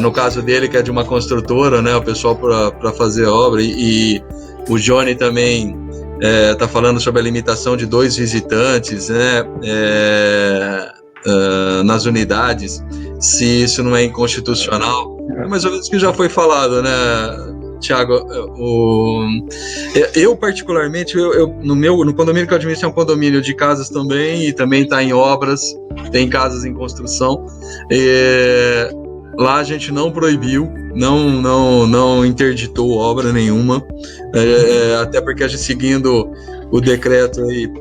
No caso dele, que é de uma construtora, né, o pessoal para fazer obra. E o Johnny também está falando sobre a limitação de 2 visitantes, né? Nas unidades, se isso não é inconstitucional, mais ou menos que já foi falado, né, Thiago? Eu particularmente, no condomínio que eu administro é um condomínio de casas também, e também está em obras, tem casas em construção, lá a gente não proibiu, não interditou obra nenhuma, até porque a gente, seguindo o decreto aí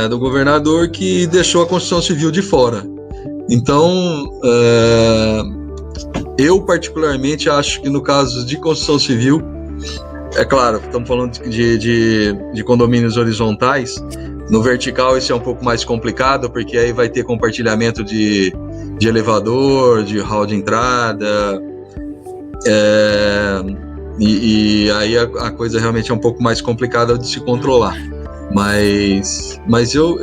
do governador, que deixou a construção civil de fora. Então, eu particularmente acho que no caso de construção civil, é claro, estamos falando de condomínios horizontais, no vertical isso é um pouco mais complicado, porque aí vai ter compartilhamento de elevador, de hall de entrada, e aí a coisa realmente é um pouco mais complicada de se controlar. Mas eu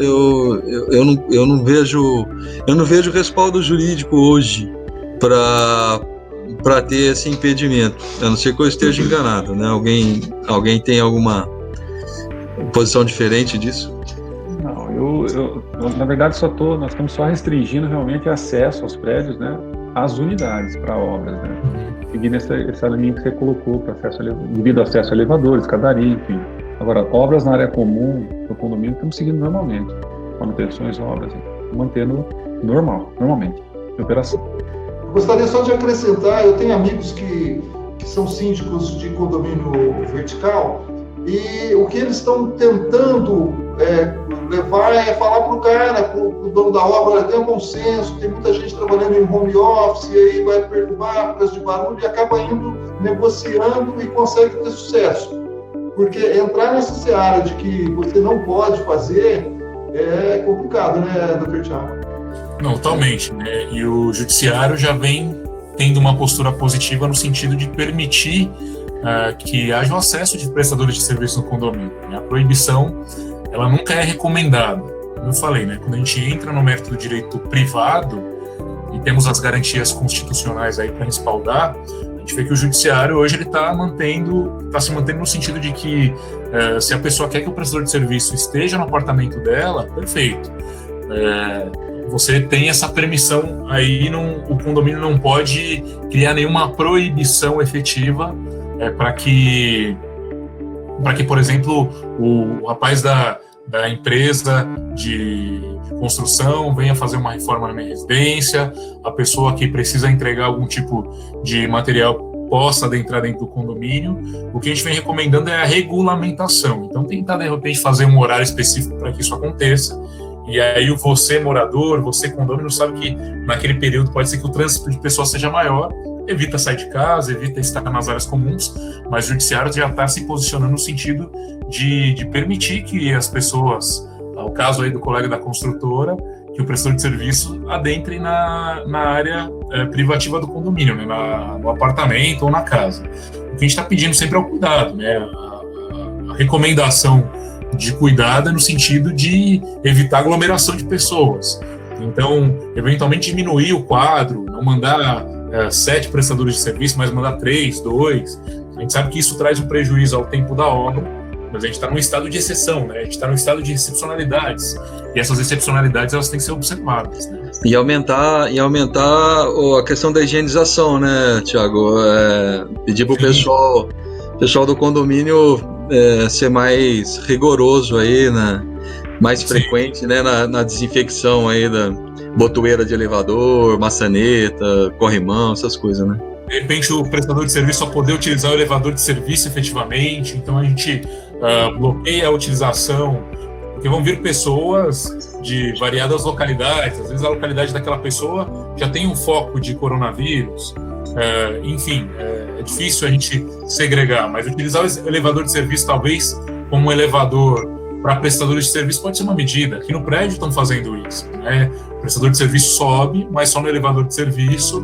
não vejo respaldo jurídico hoje para ter esse impedimento, a não ser que eu esteja enganado, né? Alguém tem alguma posição diferente disso? Não, eu na verdade nós estamos só restringindo realmente acesso aos prédios, né, às unidades para obras, né, seguindo essa linha que você colocou, para devido ao acesso a elevadores, escadaria, enfim. Agora, obras na área comum do condomínio estamos seguindo normalmente, manutenções, obras, mantendo normalmente, em operação. Eu gostaria só de acrescentar, eu tenho amigos que são síndicos de condomínio vertical, e o que eles estão tentando levar é falar para o cara, para o dono da obra, tem um bom senso, tem muita gente trabalhando em home office, e aí vai perturbar por causa de barulho, e acaba indo negociando e consegue ter sucesso. Porque entrar nessa seara de que você não pode fazer é complicado, né, Dr. Thiago? Não, totalmente, né? E o judiciário já vem tendo uma postura positiva no sentido de permitir que haja o acesso de prestadores de serviço no condomínio. A proibição, ela nunca é recomendada. Como eu falei, né? Quando a gente entra no mérito do direito privado e temos as garantias constitucionais aí para respaldar, a gente vê que o judiciário hoje ele está se mantendo no sentido de que se a pessoa quer que o prestador de serviço esteja no apartamento dela, perfeito. Você tem essa permissão aí, o condomínio não pode criar nenhuma proibição efetiva para que, por exemplo, o rapaz da empresa de construção venha fazer uma reforma na minha residência, a pessoa que precisa entregar algum tipo de material possa adentrar dentro do condomínio. O que a gente vem recomendando é a regulamentação. Então, tentar, de repente, fazer um horário específico para que isso aconteça. E aí você, morador, você, condomínio, sabe que naquele período pode ser que o trânsito de pessoas seja maior, evita sair de casa, evita estar nas áreas comuns, mas o judiciário já está se posicionando no sentido de permitir que as pessoas, ao caso aí do colega da construtora, que o prestador de serviço adentre na área privativa do condomínio, né, no apartamento ou na casa. O que a gente está pedindo sempre é o cuidado, né, a recomendação de cuidado é no sentido de evitar aglomeração de pessoas. Então, eventualmente diminuir o quadro, não mandar 7 prestadores de serviço, mas mandar 3, 2. A gente sabe que isso traz um prejuízo ao tempo da obra, mas a gente está num estado de exceção, né? A gente está num estado de excepcionalidades. E essas excepcionalidades, elas têm que ser observadas, né? E aumentar a questão da higienização, né, Thiago? Pedir para o pessoal do condomínio ser mais rigoroso aí, né? Mais frequente, né, na desinfecção aí da botoeira de elevador, maçaneta, corrimão, essas coisas, né? De repente o prestador de serviço só poder utilizar o elevador de serviço efetivamente, então a gente bloqueia a utilização, porque vão vir pessoas de variadas localidades, às vezes a localidade daquela pessoa já tem um foco de coronavírus, enfim, é difícil a gente segregar, mas utilizar o elevador de serviço talvez como um elevador para prestadores de serviço pode ser uma medida. Aqui no prédio estão fazendo isso, né? O prestador de serviço sobe, mas só no elevador de serviço,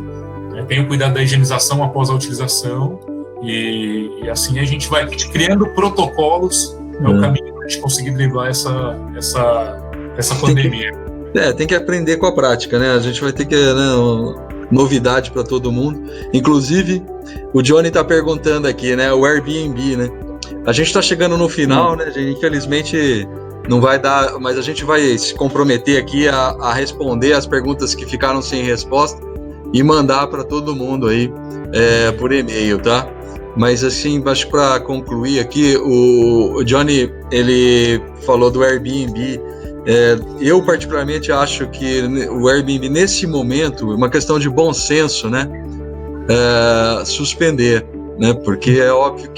né? Tem o cuidado da higienização após a utilização e assim a gente vai criando protocolos, é o caminho para a gente conseguir driblar essa pandemia. Tem que aprender com a prática, né? A gente vai ter que, novidade para todo mundo. Inclusive, o Johnny está perguntando aqui, né? O Airbnb, né? A gente está chegando no final, né? Infelizmente não vai dar, mas a gente vai se comprometer aqui a responder as perguntas que ficaram sem resposta e mandar para todo mundo aí por e-mail, tá? Mas assim, acho que para concluir aqui, o Johnny, ele falou do Airbnb. Eu particularmente acho que o Airbnb nesse momento, uma questão de bom senso, né? Suspender, né? Porque é óbvio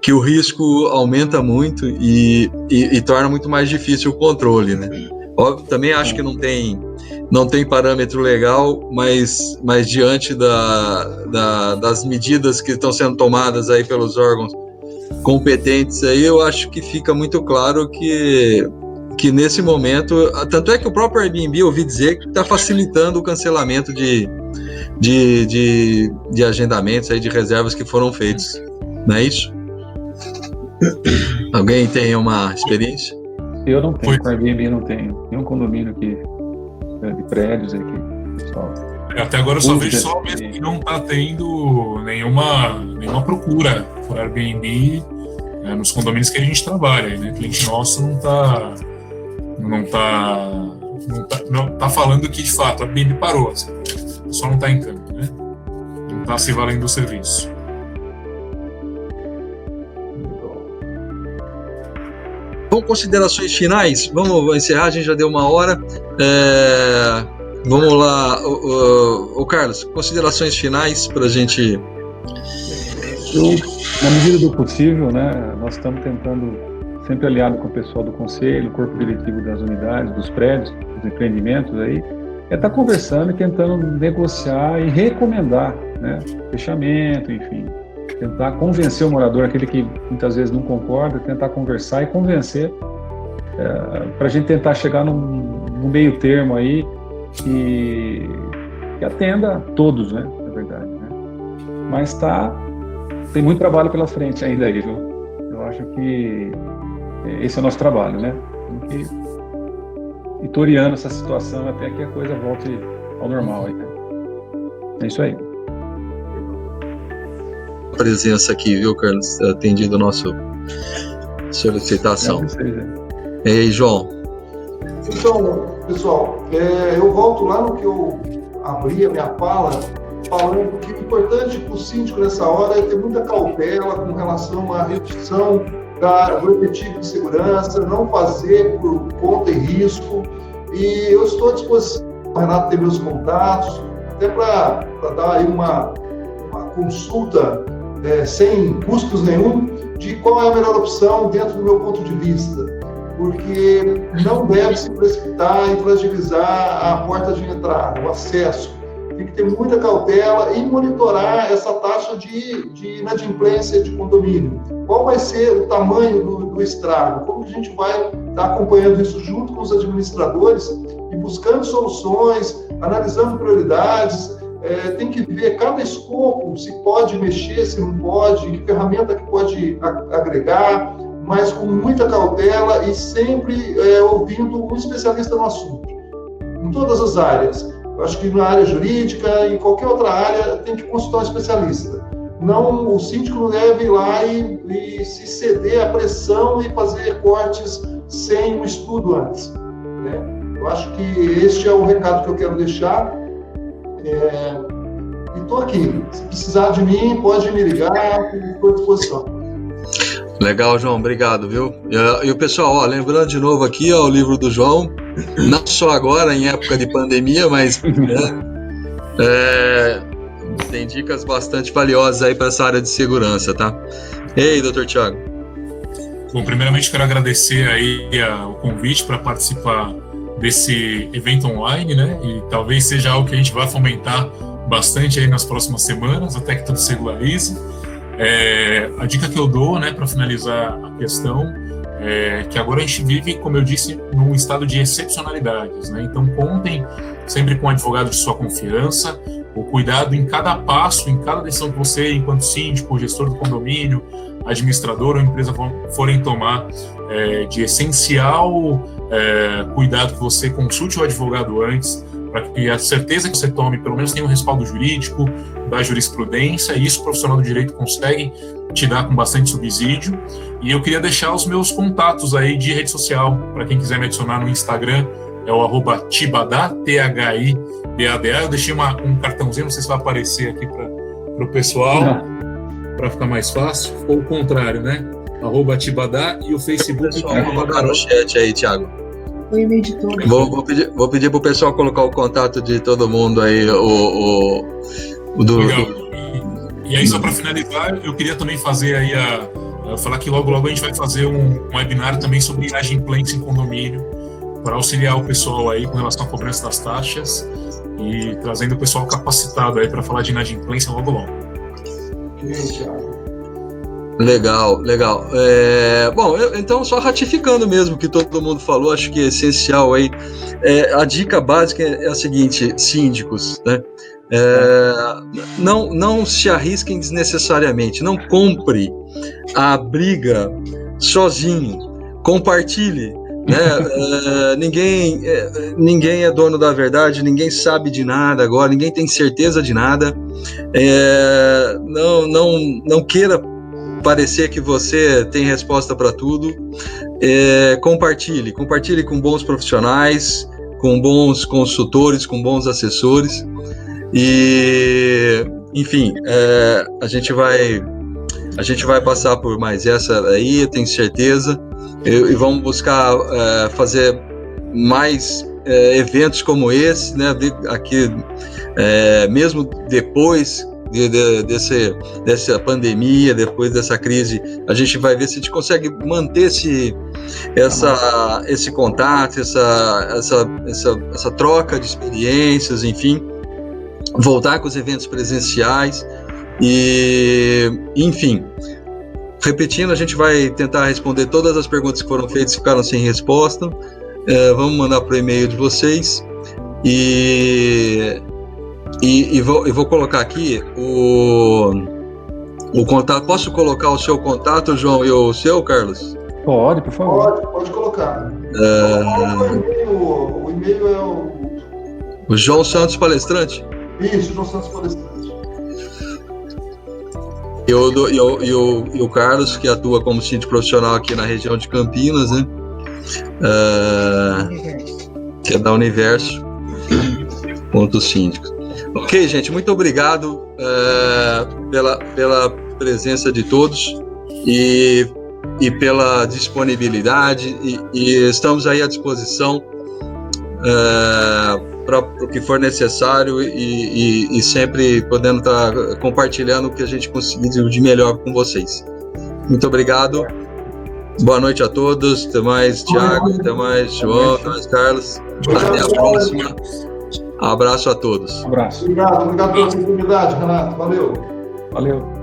que o risco aumenta muito e torna muito mais difícil o controle, né? Óbvio, também acho que não tem parâmetro legal, mas diante das medidas que estão sendo tomadas aí pelos órgãos competentes aí, eu acho que fica muito claro que nesse momento, tanto é que o próprio Airbnb, eu ouvi dizer que está facilitando o cancelamento de agendamentos aí, de reservas que foram feitos, não é isso? Alguém tem uma experiência? Eu não tenho, com Airbnb não tenho. Nenhum condomínio aqui, de prédios aqui, pessoal. Até agora eu só vejo só mesmo que não está tendo nenhuma procura por Airbnb nos condomínios que a gente trabalha, né? Cliente nosso não tá falando que de fato a Airbnb parou, assim, só não está entrando, né? Não está se valendo do serviço. Bom, considerações finais? Vamos encerrar, a gente já deu 1 hora. Vamos lá, o Carlos, considerações finais para a gente. Na medida do possível, né, nós estamos tentando, sempre aliado com o pessoal do conselho, o corpo diretivo das unidades, dos prédios, dos empreendimentos aí, estar conversando e tentando negociar e recomendar, né, fechamento, enfim, tentar convencer o morador, aquele que muitas vezes não concorda, tentar conversar e convencer para a gente tentar chegar num meio termo aí que atenda todos, né, na verdade, né? Mas tem muito trabalho pela frente ainda aí, viu? Eu acho que esse é o nosso trabalho, né? Tem que ir toreando essa situação até que a coisa volte ao normal aí, né? É isso aí. Presença aqui, viu, Carlos? Atendido a nossa solicitação. E aí, João? Então, pessoal, eu volto lá no que eu abri a minha fala, falando que o importante para o síndico nessa hora é ter muita cautela com relação à redução do efetivo de segurança, não fazer por conta e risco. E eu estou à disposição, o Renato tem meus contatos, até para dar aí uma consulta sem custos nenhum, de qual é a melhor opção dentro do meu ponto de vista. Porque não deve se precipitar e fragilizar a porta de entrada, o acesso. Tem que ter muita cautela e monitorar essa taxa de inadimplência de condomínio. Qual vai ser o tamanho do estrago? Como que a gente vai estar acompanhando isso junto com os administradores e buscando soluções, analisando prioridades. Tem que ver cada escopo, se pode mexer, se não pode, que ferramenta que pode agregar, mas com muita cautela e sempre ouvindo um especialista no assunto, em todas as áreas. Eu acho que na área jurídica e em qualquer outra área tem que consultar um especialista. Não, o síndico não deve ir lá e se ceder à pressão e fazer cortes sem um estudo antes, né? Eu acho que este é o recado que eu quero deixar. E estou aqui. Se precisar de mim, pode me ligar, estou à disposição. Legal, João, obrigado, viu? E o pessoal, lembrando de novo aqui, o livro do João, não só agora, em época de pandemia, mas tem dicas bastante valiosas aí para essa área de segurança, tá? Ei, doutor Thiago. Bom, primeiramente quero agradecer aí o convite para participar desse evento online, né? E talvez seja algo que a gente vai fomentar bastante aí nas próximas semanas, até que tudo se regularize. A dica que eu dou, né, para finalizar a questão, é que agora a gente vive, como eu disse, num estado de excepcionalidades, né? Então contem sempre com um advogado de sua confiança, o cuidado em cada passo, em cada decisão que você, enquanto síndico, gestor do condomínio, administrador ou empresa forem tomar, de essencial cuidado que você consulte o advogado antes, para que a certeza que você tome, pelo menos tenha um respaldo jurídico, da jurisprudência, e isso o profissional do direito consegue te dar com bastante subsídio. E eu queria deixar os meus contatos aí de rede social, para quem quiser me adicionar no Instagram, é o @tibada, THIBADA. Eu deixei um cartãozinho, não sei se vai aparecer aqui para o pessoal, para ficar mais fácil, ou o contrário, né? @tibada e o Facebook. Vou mandar no chat aí, Thiago. Foi o editor. Vou pedir pro pessoal colocar o contato de todo mundo aí, E aí, só para finalizar, eu queria também fazer aí falar que logo a gente vai fazer um webinar também sobre inadimplência em condomínio, para auxiliar o pessoal aí com relação à cobrança das taxas e trazendo o pessoal capacitado aí para falar de inadimplência logo. Legal. Bom, então só ratificando mesmo o que todo mundo falou, acho que é essencial aí. A dica básica é a seguinte, síndicos, né? Não se arrisquem desnecessariamente, não compre a briga sozinho. Compartilhe, né? Ninguém é dono da verdade, ninguém sabe de nada agora, ninguém tem certeza de nada. Não queira parecer que você tem resposta para tudo. Compartilhe com bons profissionais, com bons consultores, com bons assessores. E, enfim, a gente vai passar por mais essa aí, eu tenho certeza, e vamos buscar fazer mais eventos como esse, né, aqui, mesmo depois dessa pandemia, depois dessa crise, a gente vai ver se a gente consegue manter esse contato, essa troca de experiências, enfim, voltar com os eventos presenciais e, enfim, repetindo, a gente vai tentar responder todas as perguntas que foram feitas e ficaram sem resposta. Vamos mandar para o e-mail de vocês e vou colocar aqui o contato. Posso colocar o seu contato, João, e o seu, Carlos? Pode, por favor. Pode colocar. O e-mail é o João Santos Palestrante? Isso, João Santos Palestrante. E o Carlos, que atua como síndico profissional aqui na região de Campinas, né? Que é da Universo. Síndico. Ok, gente, muito obrigado pela presença de todos e pela disponibilidade e estamos aí à disposição para o que for necessário e sempre podendo estar compartilhando o que a gente conseguiu de melhor com vocês. Muito obrigado. Boa noite a todos. Até mais, Thiago. Até mais, João. Até mais, Carlos. Até a próxima. Abraço a todos. Abraço. Obrigado pela oportunidade, Renato. Valeu. Valeu.